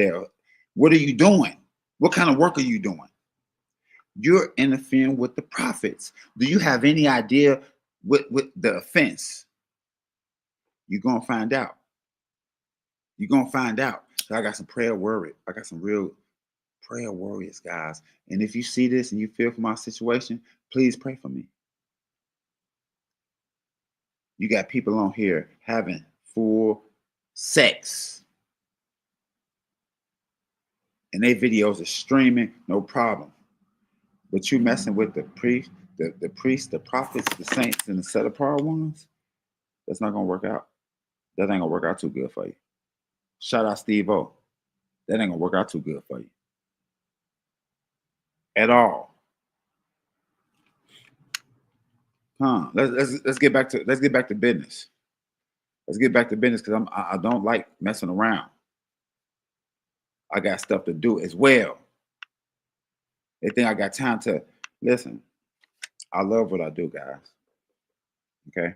What are you doing? What kind of work are you doing? You're interfering with the prophets. Do you have any idea what the offense? You're going to find out. You're going to find out. So I got some prayer warriors. I got some real prayer warriors, guys. And if you see this and you feel for my situation, please pray for me. You got people on here having full sex. And their videos are streaming, no problem. But you messing with the priests, the prophets, the saints, and the set apart ones, that's not going to work out. That ain't going to work out too good for you. Shout out Steve O. That ain't going to work out too good for you. At all. Huh? Let's get back to business. Let's get back to business because I don't like messing around. I got stuff to do as well. They think I got time to listen. I love what I do, guys. Okay.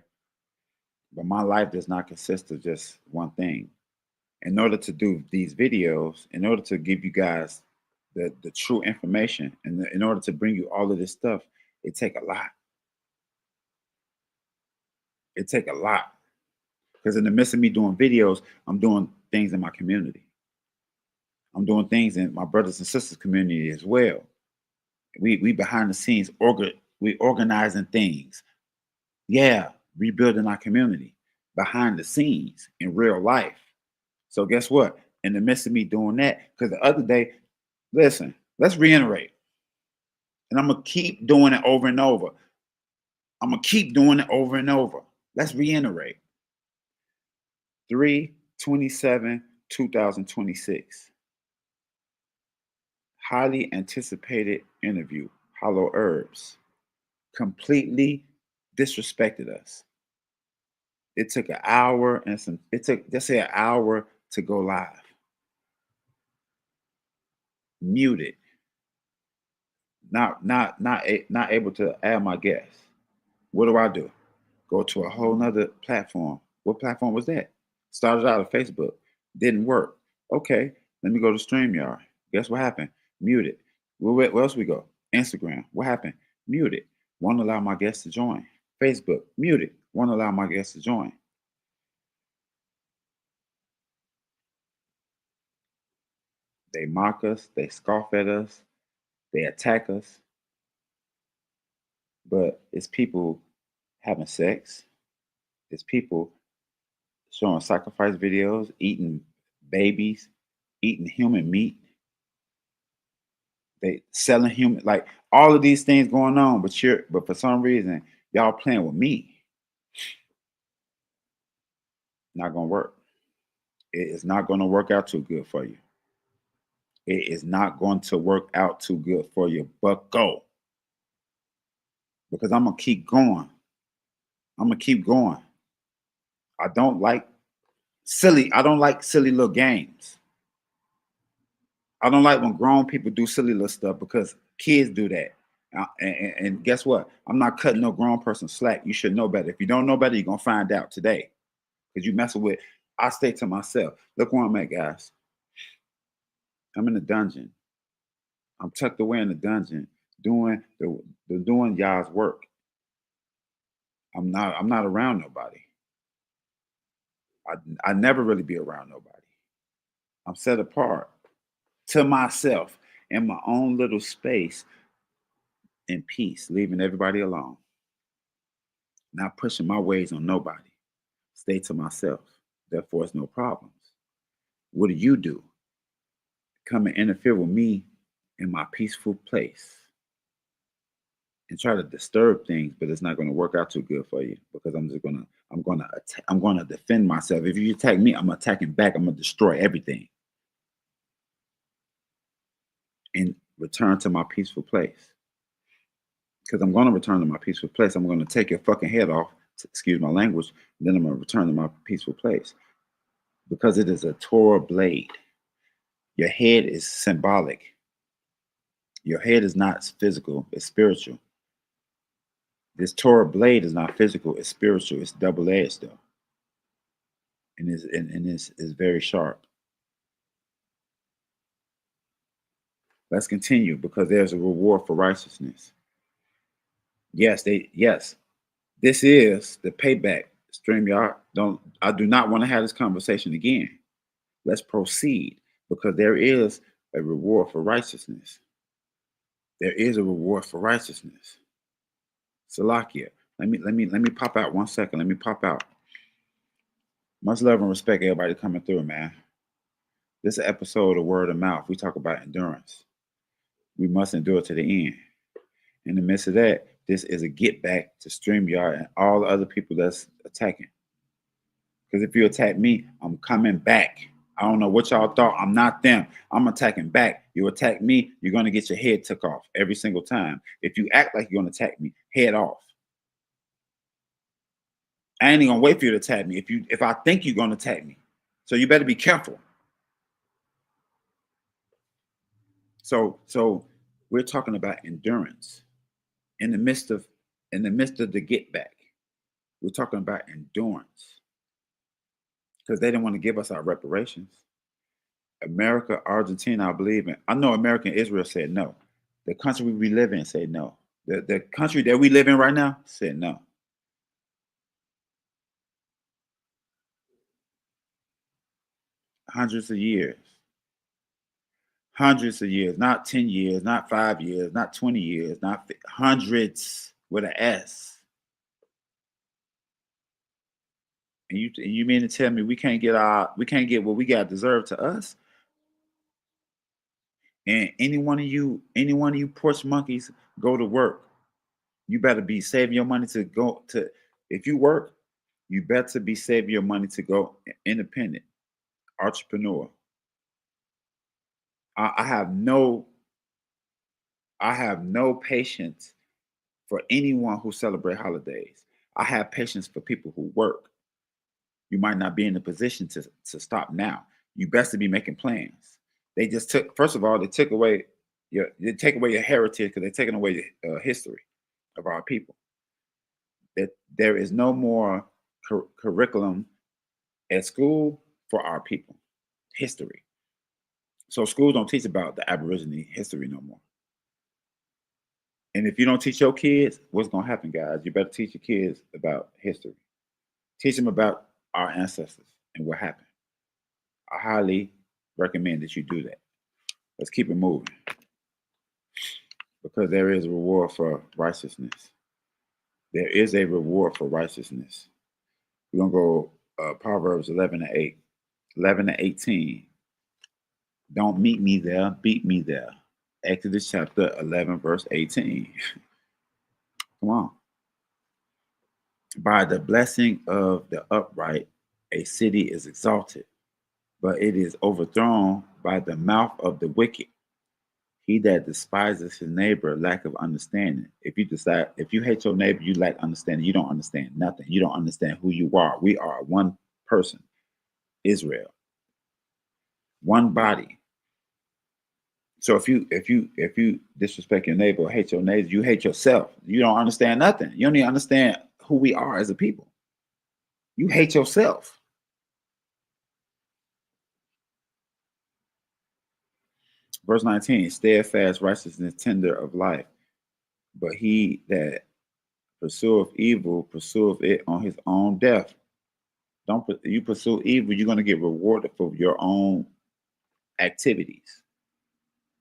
But my life does not consist of just one thing. In order to do these videos, in order to give you guys the true information, and in order to bring you all of this stuff, it take a lot. It take a lot. Because in the midst of me doing videos, I'm doing things in my community. I'm doing things in my brothers and sisters community as well. We behind the scenes, we organizing things. Yeah, rebuilding our community behind the scenes in real life. So guess what? In the midst of me doing that, because the other day, listen, let's reiterate. And I'm going to keep doing it over and over. I'm going to keep doing it over and over. Let's reiterate. 3/27/2026. Highly anticipated interview. Hollow Herbs completely disrespected us. It took an hour and some. It took, let's say, an hour to go live. Muted. Not able to add my guests. What do? Go to a whole nother platform. What platform was that? Started out of Facebook. Didn't work. Okay, let me go to StreamYard. Guess what happened? Muted. Where else we go? Instagram. What happened? Muted. Won't allow my guests to join. Facebook. Muted. Won't allow my guests to join. They mock us, they scoff at us, they attack us. But it's people having sex, it's people showing sacrifice videos, eating babies, eating human meat. They selling human, like all of these things going on, but for some reason y'all playing with me. Not gonna work. It is not gonna work out too good for you. It is not going to work out too good for you, but go. Because I'm gonna keep going. I'm gonna keep going. I don't like I don't like silly little games. I don't like when grown people do silly little stuff because kids do that. And guess what? I'm not cutting no grown person slack. You should know better. If you don't know better, you're gonna find out today. Because you messing with, I stay to myself. Look where I'm at, guys. I'm in the dungeon. I'm tucked away in the dungeon doing doing y'all's work. I'm not around nobody. I never really be around nobody. I'm set apart to myself in my own little space in peace, leaving everybody alone. Not pushing my ways on nobody. Stay to myself. Therefore, it's no problems. What do you do? Come and interfere with me in my peaceful place and try to disturb things, but it's not going to work out too good for you because I'm gonna defend myself. If you attack me, I'm attacking back. I'm gonna destroy everything and return to my peaceful place. Because I'm going to return to my peaceful place. I'm going to take your fucking head off, excuse my language, and then I'm going to return to my peaceful place. Because it is a Torah blade. Your head is symbolic. Your head is not physical, it's spiritual. This Torah blade is not physical, it's spiritual. It's double-edged though. And it's very sharp. Let's continue because there's a reward for righteousness. Yes, this is the payback. StreamYard, I do not want to have this conversation again. Let's proceed because there is a reward for righteousness. There is a reward for righteousness. Salakia. Let me pop out 1 second. Let me pop out. Much love and respect, everybody coming through, man. This is an episode of Word of Mouth. We talk about endurance. We must endure to the end. In the midst of that, this is a get back to StreamYard and all the other people that's attacking. Because if you attack me, I'm coming back. I don't know what y'all thought. I'm not them. I'm attacking back. You attack me, you're going to get your head took off every single time. If you act like you're going to attack me, head off. I ain't even going to wait for you to attack me if I think you're going to attack me. So you better be careful. So we're talking about endurance in the midst of the get back. We're talking about endurance because they didn't want to give us our reparations. America, Argentina, I believe in. I know America and Israel said no. The country we live in said no. The country that we live in right now said no. Hundreds of years. Hundreds of years, not 10 years, not 5 years, not 20 years, not hundreds with an S. And you mean to tell me we can't get what we got deserved to us? And any one of you porch monkeys go to work. You better be saving your money to go to. If you work, you better be saving your money to go independent, entrepreneur. I have no patience for anyone who celebrate holidays. I have patience for people who work. You might not be in a position to stop now. You best to be making plans. They just took, first of all, they take away your heritage because they're taking away the history of our people. That there is no more curriculum at school for our people, history. So schools don't teach about the Aborigine history no more. And if you don't teach your kids, what's going to happen, guys? You better teach your kids about history. Teach them about our ancestors and what happened. I highly recommend that you do that. Let's keep it moving. Because there is a reward for righteousness. There is a reward for righteousness. We're going to go Proverbs 11:8, 11-18. Don't meet me there, beat me there. Exodus chapter 11, verse 18. Come on. By the blessing of the upright, a city is exalted, but it is overthrown by the mouth of the wicked. He that despises his neighbor, lack of understanding. If you hate your neighbor, you lack understanding. You don't understand nothing. You don't understand who you are. We are one person, Israel, one body. So if you disrespect your neighbor or hate your neighbor, you hate yourself. You don't understand nothing. You don't even understand who we are as a people. You hate yourself. Verse 19, steadfast righteousness, tender of life. But he that pursueth evil, pursueth it on his own death. Don't you pursue evil, you're going to get rewarded for your own activities.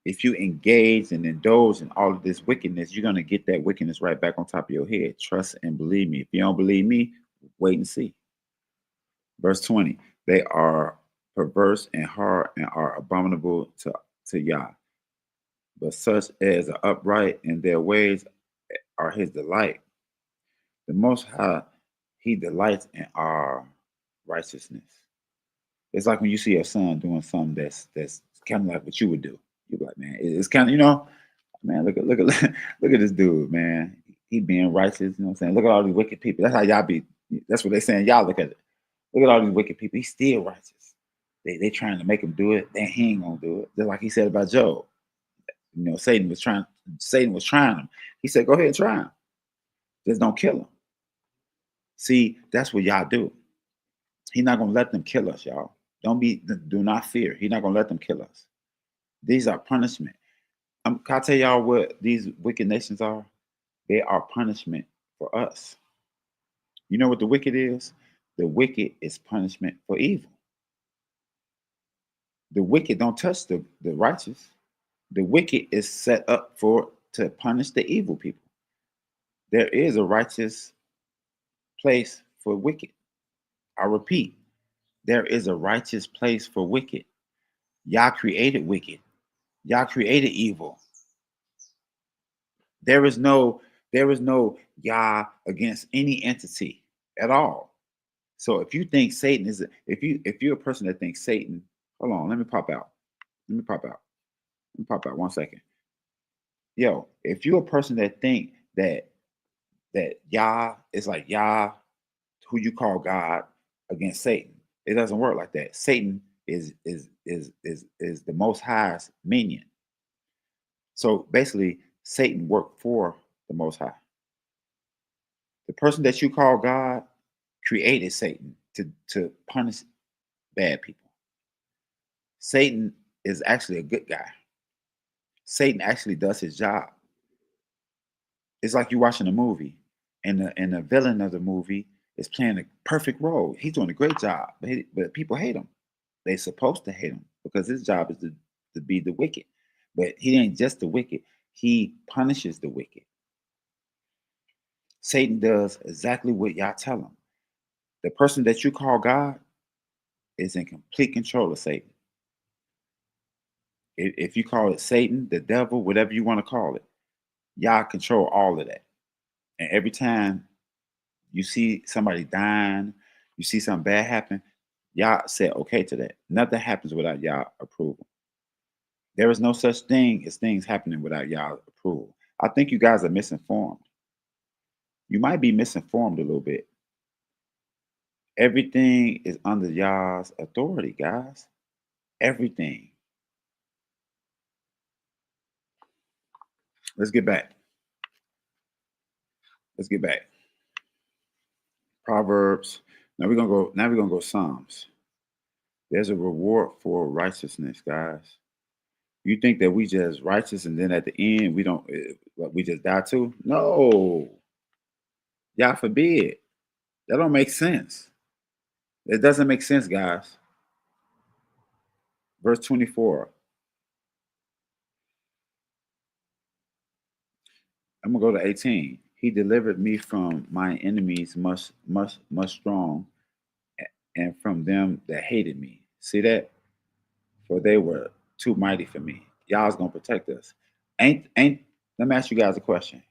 If you engage and indulge in all of this wickedness, you're going to get that wickedness right back on top of your head. Trust and believe me. If you don't believe me, wait and see. Verse 20, they are perverse in heart and are abominable to YAH. But such as are upright in their ways are his delight. The Most High, he delights in our righteousness. It's like when you see your son doing something that's kind of like what you would do. You're like, man, it's kind of, man, look at this dude, man. He being righteous, you know what I'm saying? Look at all these wicked people. That's how y'all be. That's what they saying. Y'all look at it. Look at all these wicked people. He's still righteous. They trying to make him do it. Then he ain't gonna do it. Just like he said about Job. Satan was trying him. He said, go ahead and try him. Just don't kill him. See, that's what y'all do. He's not gonna let them kill us, y'all. Do not fear. He's not gonna let them kill us. These are punishment. Can I tell y'all what these wicked nations are? They are punishment for us. You know what the wicked is? The wicked is punishment for evil. The wicked don't touch the righteous. The wicked is set up to punish the evil people. There is a righteous place for wicked. I repeat, there is a righteous place for wicked. Y'all created wicked. Y'all created evil. There is no YAH against any entity at all. So if you think Satan is if you're a person that thinks Satan, hold on, let me pop out 1 second. Yo, if you're a person that think that YAH is like YAH, who you call God, against Satan, it doesn't work like that. Satan is the Most High's minion. So basically, Satan worked for the Most High. The person that you call God created Satan to punish bad people. Satan is actually a good guy. Satan actually does his job. It's like you're watching a movie, and the villain of the movie is playing a perfect role. He's doing a great job, but people hate him. They're supposed to hate him because his job is to be the wicked. But he ain't just the wicked. He punishes the wicked. Satan does exactly what y'all tell him. The person that you call God is in complete control of Satan. If you call it Satan, the devil, whatever you want to call it, y'all control all of that. And every time you see somebody dying, you see something bad happen, y'all say okay to that. Nothing happens without y'all approval. There is no such thing as things happening without y'all approval. I think you guys are misinformed. You might be misinformed a little bit. Everything is under y'all's authority, guys. Everything. Let's get back. Proverbs. Now we're gonna go Psalms. There's a reward for righteousness, guys. You think that we just righteous and then at the end we just die too? No. Y'all forbid. That don't make sense. It doesn't make sense, guys. Verse 24. I'm gonna go to 18. He delivered me from my enemies much strong, and from them that hated me. See that? For they were too mighty for me. Y'all's gonna protect us. Ain't let me ask you guys a question.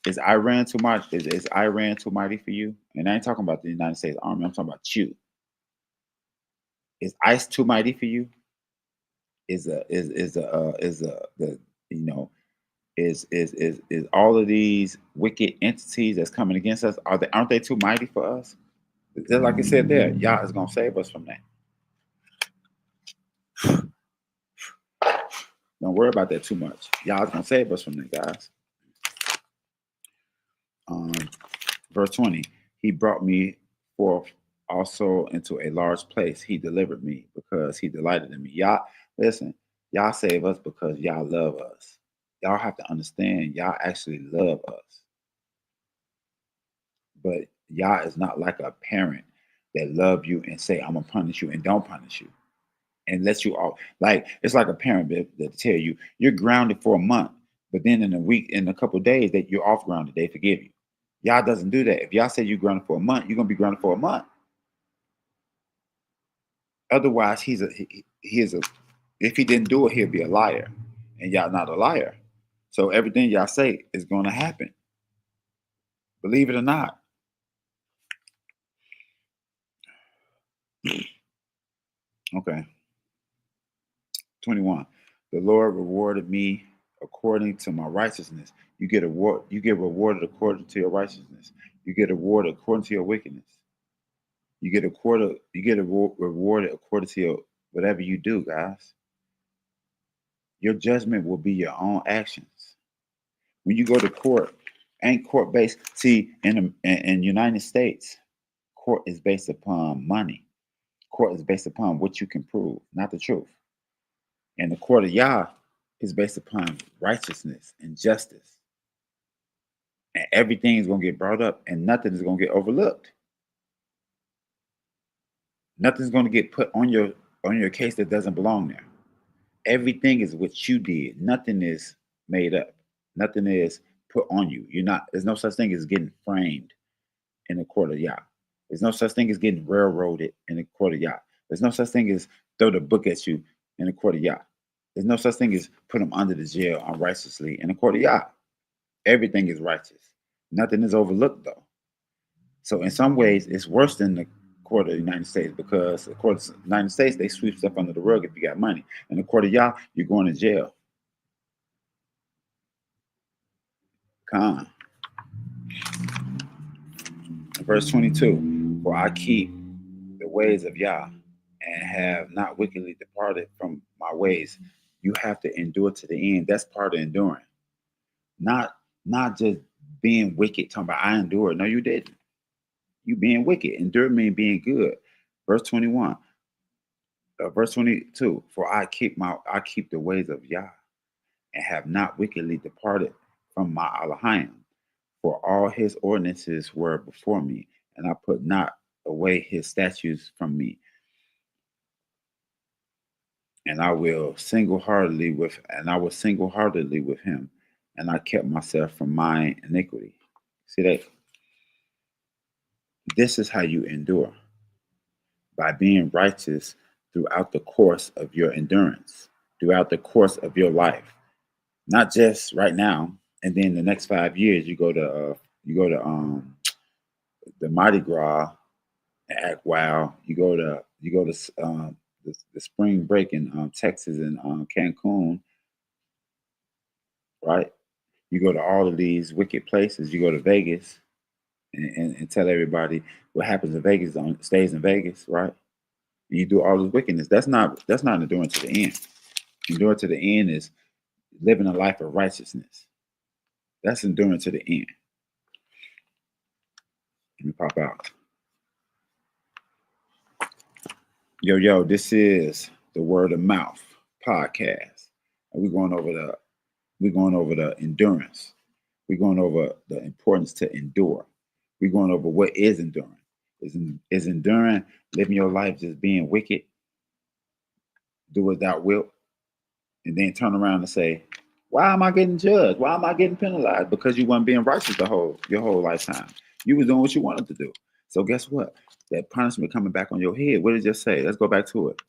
Is Iran too much? Is Iran too mighty for you? And I ain't talking about the United States Army. I'm talking about you. Is ICE too mighty for you? Is the you know is all of these wicked entities that's coming against us, aren't they too mighty for us? Just like I said there, Yah is gonna save us from that. Don't worry about that too much. Yah is gonna save us from that, guys. Um, verse 20. He brought me forth also into a large place. He delivered me because he delighted in me. Y'all, listen, y'all save us because y'all love us. Y'all have to understand, y'all actually love us. But y'all is not like a parent that love you and say, I'm gonna punish you and don't punish you. And let you off. Like it's like a parent that tell you you're grounded for a month, but then in a week, in a couple of days, that you're off grounded, they forgive you. Y'all doesn't do that. If y'all say you're grounded for a month, you're gonna be grounded for a month. Otherwise, he is a. If he didn't do it, he'll be a liar, and y'all not a liar. So everything y'all say is gonna happen. Believe it or not. Okay. 21. The Lord rewarded me according to my righteousness. You get rewarded according to your righteousness. You get rewarded according to your wickedness. Rewarded according to your whatever you do, guys. Your judgment will be your own actions. When you go to court, ain't court based. See, in United States, court is based upon money. Court is based upon what you can prove, not the truth. And the court of Yah is based upon righteousness and justice. And everything is going to get brought up and nothing is going to get overlooked. Nothing's going to get put on your case that doesn't belong there. Everything is what you did. Nothing is made up. Nothing is put on you. There's no such thing as getting framed in the court of Yah. There's no such thing as getting railroaded in the court of Yah. There's no such thing as throw the book at you in the court of Yah. There's no such thing as put them under the jail unrighteously in the court of Yah. Everything is righteous. Nothing is overlooked, though. So in some ways, it's worse than the court of the United States because the court of the United States, they sweep stuff under the rug if you got money. In the court of Yah, you're going to jail. Con. Verse 22, for I keep the ways of Yah and have not wickedly departed from my ways. You have to endure to the end. That's part of enduring. Not just being wicked, talking about I endured. No, you didn't. You being wicked. Endure means being good. Verse 21. Verse 22. For I keep the ways of Yah and have not wickedly departed from my Elohim. For all his ordinances were before me, and I put not away his statutes from me. And I will single-heartedly with him, and I kept myself from my iniquity. See that? This is how you endure. By being righteous throughout the course of your endurance, throughout the course of your life. Not just right now, and then the next 5 years you go to the Mardi Gras and act wild. You go to the spring break in Texas and Cancun, right? You go to all of these wicked places. You go to Vegas and tell everybody what happens in Vegas stays in Vegas, right? And you do all this wickedness. That's not enduring to the end. Enduring to the end is living a life of righteousness. That's enduring to the end. Let me pop out. Yo, this is the Word of Mouth podcast. And we're going over the endurance. We're going over the importance to endure. We're going over what is enduring. Is enduring living your life just being wicked, do as thou wilt, and then turn around and say, Why am I getting judged? Why am I getting penalized? Because you weren't being righteous your whole lifetime. You was doing what you wanted to do. So guess what? That punishment coming back on your head. What did it just say? Let's go back to it.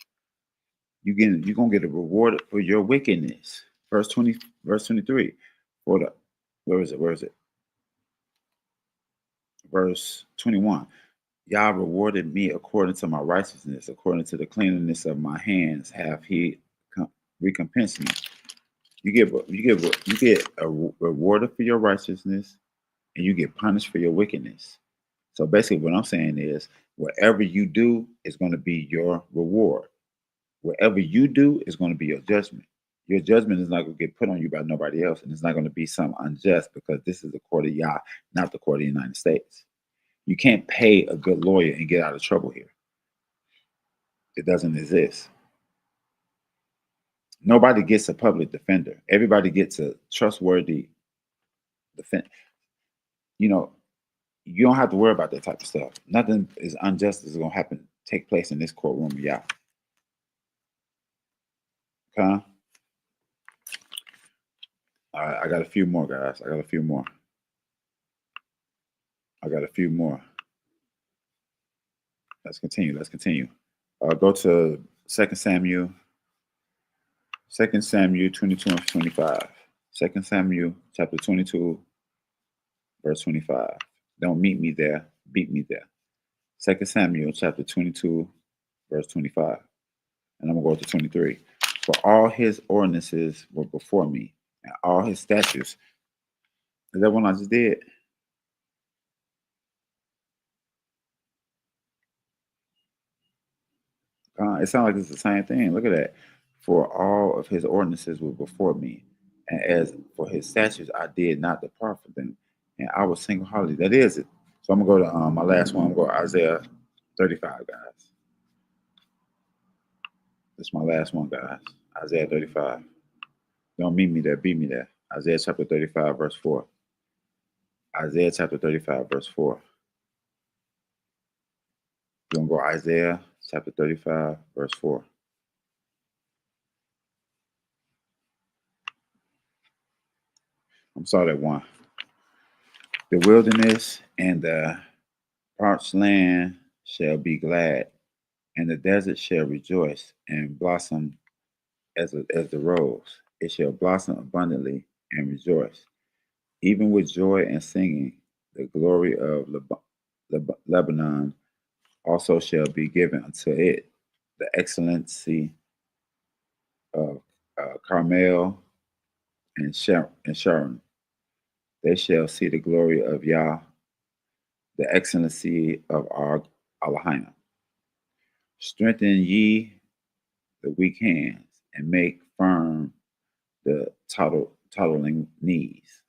You're gonna get a reward for your wickedness. Verse 23. For the where is it? Where is it? Verse 21. Yah rewarded me according to my righteousness, according to the cleanliness of my hands, have he recompensed me. You get a rewarded for your righteousness, and you get punished for your wickedness. So basically, what I'm saying is, whatever you do is going to be your reward. Whatever you do is going to be your judgment. Your judgment is not going to get put on you by nobody else, and it's not going to be some unjust because this is the court of Yah, not the court of the United States. You can't pay a good lawyer and get out of trouble here. It doesn't exist. Nobody gets a public defender. Everybody gets a trustworthy defense. You know, you don't have to worry about that type of stuff. Nothing is unjust is going to happen, take place in this courtroom, Yah. Okay? All right, I got a few more, guys. I got a few more. Let's continue. Go to 2 Samuel 22 and 25. 2 Samuel chapter 22, verse 25. Don't meet me there, beat me there. 2 Samuel chapter 22, verse 25. And I'm going to go to 23. For all his ordinances were before me, and all his statutes. Is that one I just did? It sounds like it's the same thing. Look at that. For all of his ordinances were before me, and as for his statutes, I did not depart from them, and I was single-heartedly. That is it. So I'm gonna go to my last one. I'm gonna go to Isaiah 35, guys. This is my last one, guys. Isaiah 35. Don't meet me there, beat me there. Isaiah chapter 35, verse 4. Isaiah chapter 35, verse 4. We're gonna go Isaiah chapter 35, verse 4. I'm sorry, that one. The wilderness and the parched land shall be glad, and the desert shall rejoice and blossom as the rose. It shall blossom abundantly and rejoice, even with joy and singing. The glory of Lebanon also shall be given unto it, the excellency of Carmel and Sharon. They shall see the glory of Yah, the excellency of our Elohim. Strengthen ye the weak hands, and make firm the tottling knees.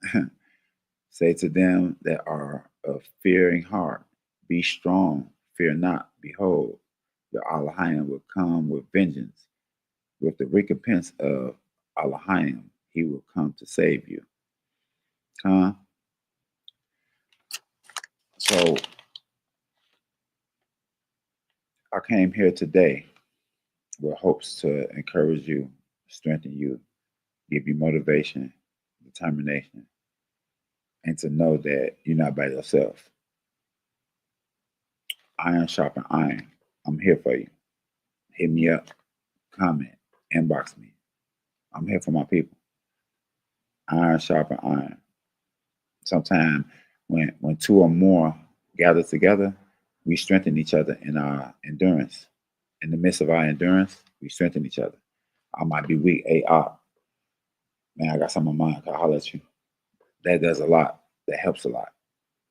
Say to them that are of fearing heart, be strong, fear not. Behold, your Elohim will come with vengeance. With the recompense of Elohim, he will come to save you. Huh? So I came here today with hopes to encourage you, strengthen you, give you motivation, determination, and to know that you're not by yourself. Iron sharpen iron. I'm here for you. Hit me up, comment, inbox me. I'm here for my people. Iron sharpen iron. Sometimes when two or more gather together, we strengthen each other in our endurance. In the midst of our endurance, we strengthen each other. I might be weak. Hey, man, I got something on my mind. I'll holler at you. That does a lot. That helps a lot.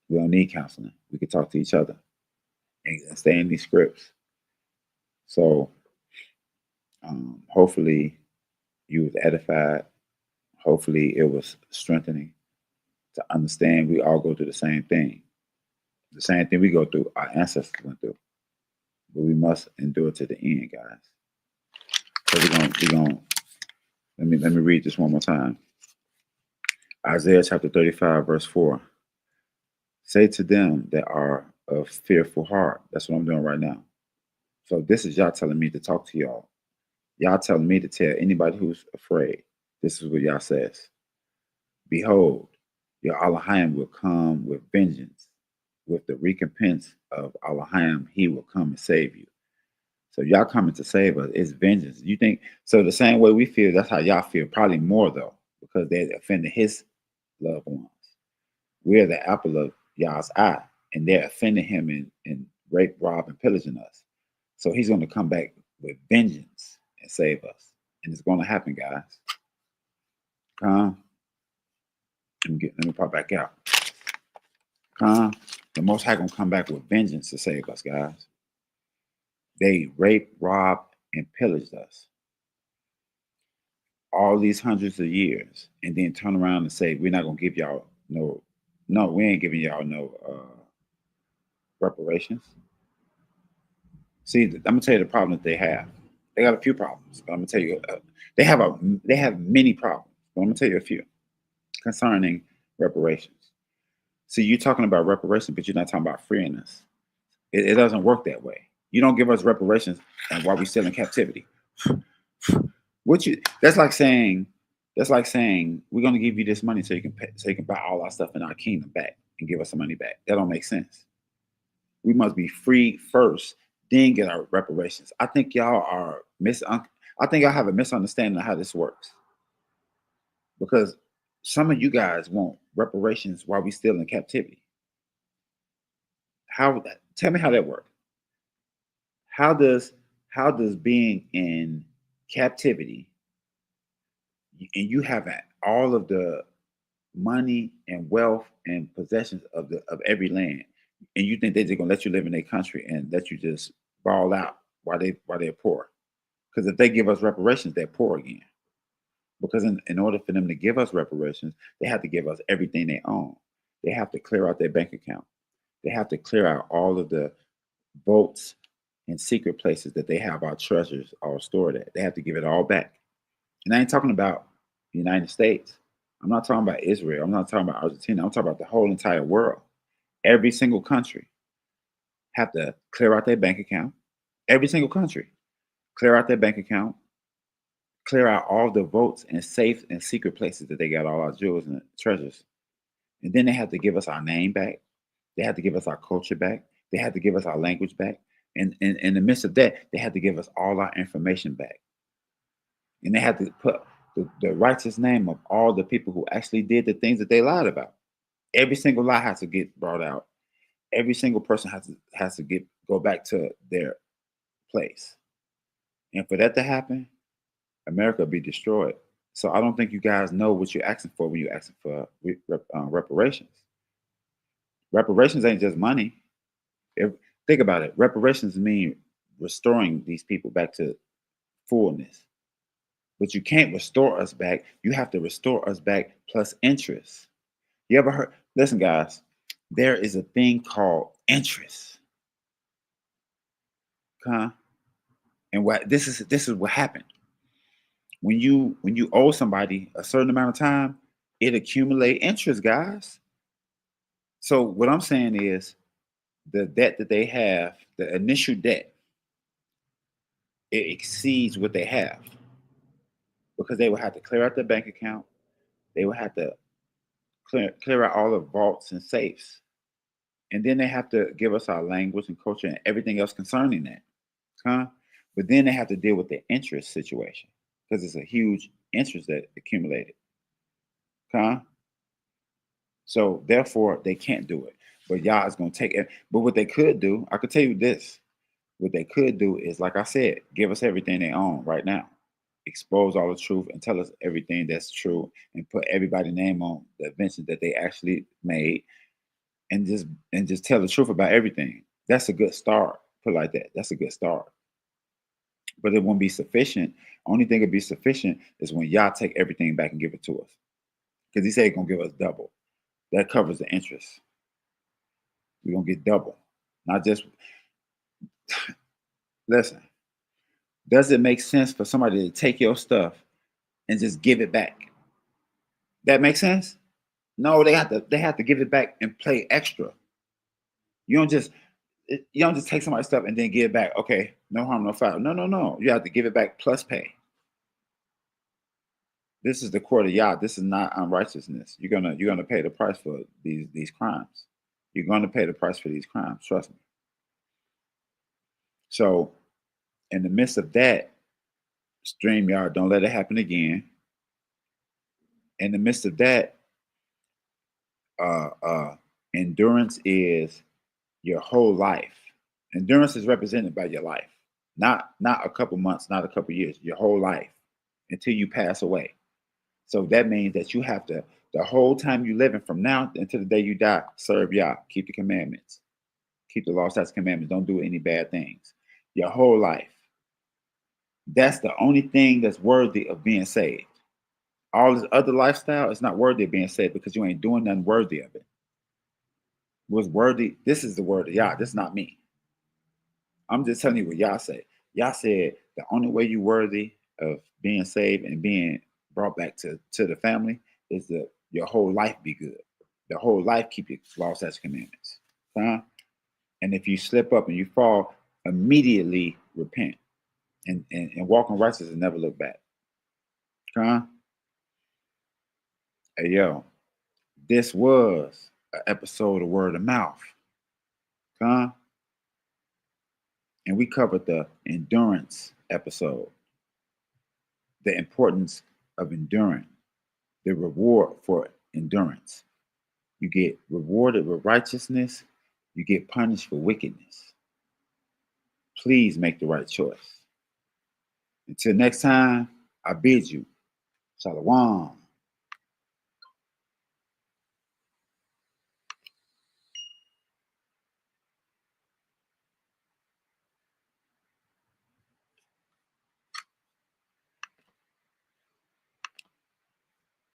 We don't need counseling. We can talk to each other and stay in these scripts. So hopefully you was edified. Hopefully it was strengthening to understand we all go through the same thing. The same thing we go through, our ancestors went through. But we must endure to the end, guys. So we're gonna let me read this one more time. Isaiah chapter 35, verse 4. Say to them that are of fearful heart. That's what I'm doing right now. So this is y'all telling me to talk to y'all. Y'all telling me to tell anybody who's afraid. This is what Yah says. Behold, your Elohim will come with vengeance. With the recompense of Elohim, he will come and save you. So y'all coming to save us. It's vengeance. You think so? The same way we feel, that's how y'all feel. Probably more though, because they offended his loved ones. We're the apple of Yah's eye, and they're offending him and rape, rob, and pillaging us. So he's going to come back with vengeance and save us, and it's going to happen, guys. Come, let me pop back out. Come, the Most High going to come back with vengeance to save us, guys. They raped, robbed, and pillaged us all these hundreds of years, and then turn around and say, we're not going to give y'all no, we ain't giving y'all no reparations. See, I'm going to tell you the problem that they have. They got a few problems, but I'm going to tell you, they have many problems, but I'm going to tell you a few concerning reparations. See, you're talking about reparations, but you're not talking about freeing us. It doesn't work that way. You don't give us reparations and while we're still in captivity. That's like saying we're gonna give you this money so you can buy all our stuff in our kingdom back and give us some money back. That don't make sense. We must be free first, then get our reparations. I think y'all have a misunderstanding of how this works. Because some of you guys want reparations while we still in captivity. Tell me how that works. How does being in captivity and you have all of the money and wealth and possessions of every land, and you think they're just gonna let you live in their country and let you just ball out while they're poor? Because if they give us reparations, they're poor again. Because in order for them to give us reparations, they have to give us everything they own. They have to clear out their bank account. They have to clear out all of the vaults and secret places that they have our treasures all stored at. They have to give it all back. And I ain't talking about the United States. I'm not talking about Israel. I'm not talking about Argentina. I'm talking about the whole entire world. Every single country have to clear out their bank account. Every single country. Clear out their bank account. Clear out all the votes and safe and secret places that they got all our jewels and treasures. And then they have to give us our name back. They have to give us our culture back. They have to give us our language back. And in the midst of that, they have to give us all our information back. And they have to put the righteous name of all the people who actually did the things that they lied about. Every single lie has to get brought out. Every single person has to go back to their place. And for that to happen, America will be destroyed. So I don't think you guys know what you're asking for when you're asking for reparations. Reparations ain't just money. Think about it. Reparations mean restoring these people back to fullness. But you can't restore us back. You have to restore us back plus interest. You ever heard? Listen, guys, there is a thing called interest. Huh? And this is what happened. When you owe somebody a certain amount of time, it accumulates interest, guys. So what I'm saying is the debt that they have, the initial debt, it exceeds what they have. Because they will have to clear out their bank account. They will have to clear out all the vaults and safes. And then they have to give us our language and culture and everything else concerning that. Huh? But then they have to deal with the interest situation because it's a huge interest that accumulated. Huh? So therefore, they can't do it. But Yah is going to take it. But what they could do, I could tell you this. What they could do is, like I said, give us everything they own right now. Expose all the truth and tell us everything that's true and put everybody's name on the invention that they actually made and just tell the truth about everything. That's a good start. Put it like that. That's a good start. But it won't be sufficient. Only thing that'll be sufficient is when y'all take everything back and give it to us. Because he said he's gonna give us double. That covers the interest. We're gonna get double. Not just listen. Does it make sense for somebody to take your stuff and just give it back? That makes sense? No, they have to give it back and play extra. You don't just take somebody's stuff and then give it back. Okay, no harm, no foul. No. You have to give it back plus pay. This is the court of Yah. This is not unrighteousness. You're gonna pay the price for these crimes. You're gonna pay the price for these crimes. Trust me. So, in the midst of that, StreamYard, don't let it happen again. In the midst of that, endurance is your whole life. Endurance is represented by your life, not a couple months, not a couple years, your whole life until you pass away. So that means that you have to, the whole time you living from now until the day you die, serve Yah, keep the commandments, keep the law, statutes, commandments, don't do any bad things. Your whole life. That's the only thing that's worthy of being saved. All this other lifestyle is not worthy of being saved because you ain't doing nothing worthy of it. What's worthy, this is the word of Yah. This is not me. I'm just telling you what Yah said. Yah said the only way you worthy of being saved and being brought back to the family is that your whole life be good. The whole life keep your law, statutes, commandments. Huh? And if you slip up and you fall, immediately repent and walk in righteousness and never look back. Huh? Hey yo, this was an episode of Word of Mouth. Huh? And we covered the endurance episode, the importance of enduring, the reward for endurance. You get rewarded with righteousness, you get punished for wickedness. Please make the right choice. Until next time, I bid you, Shalom.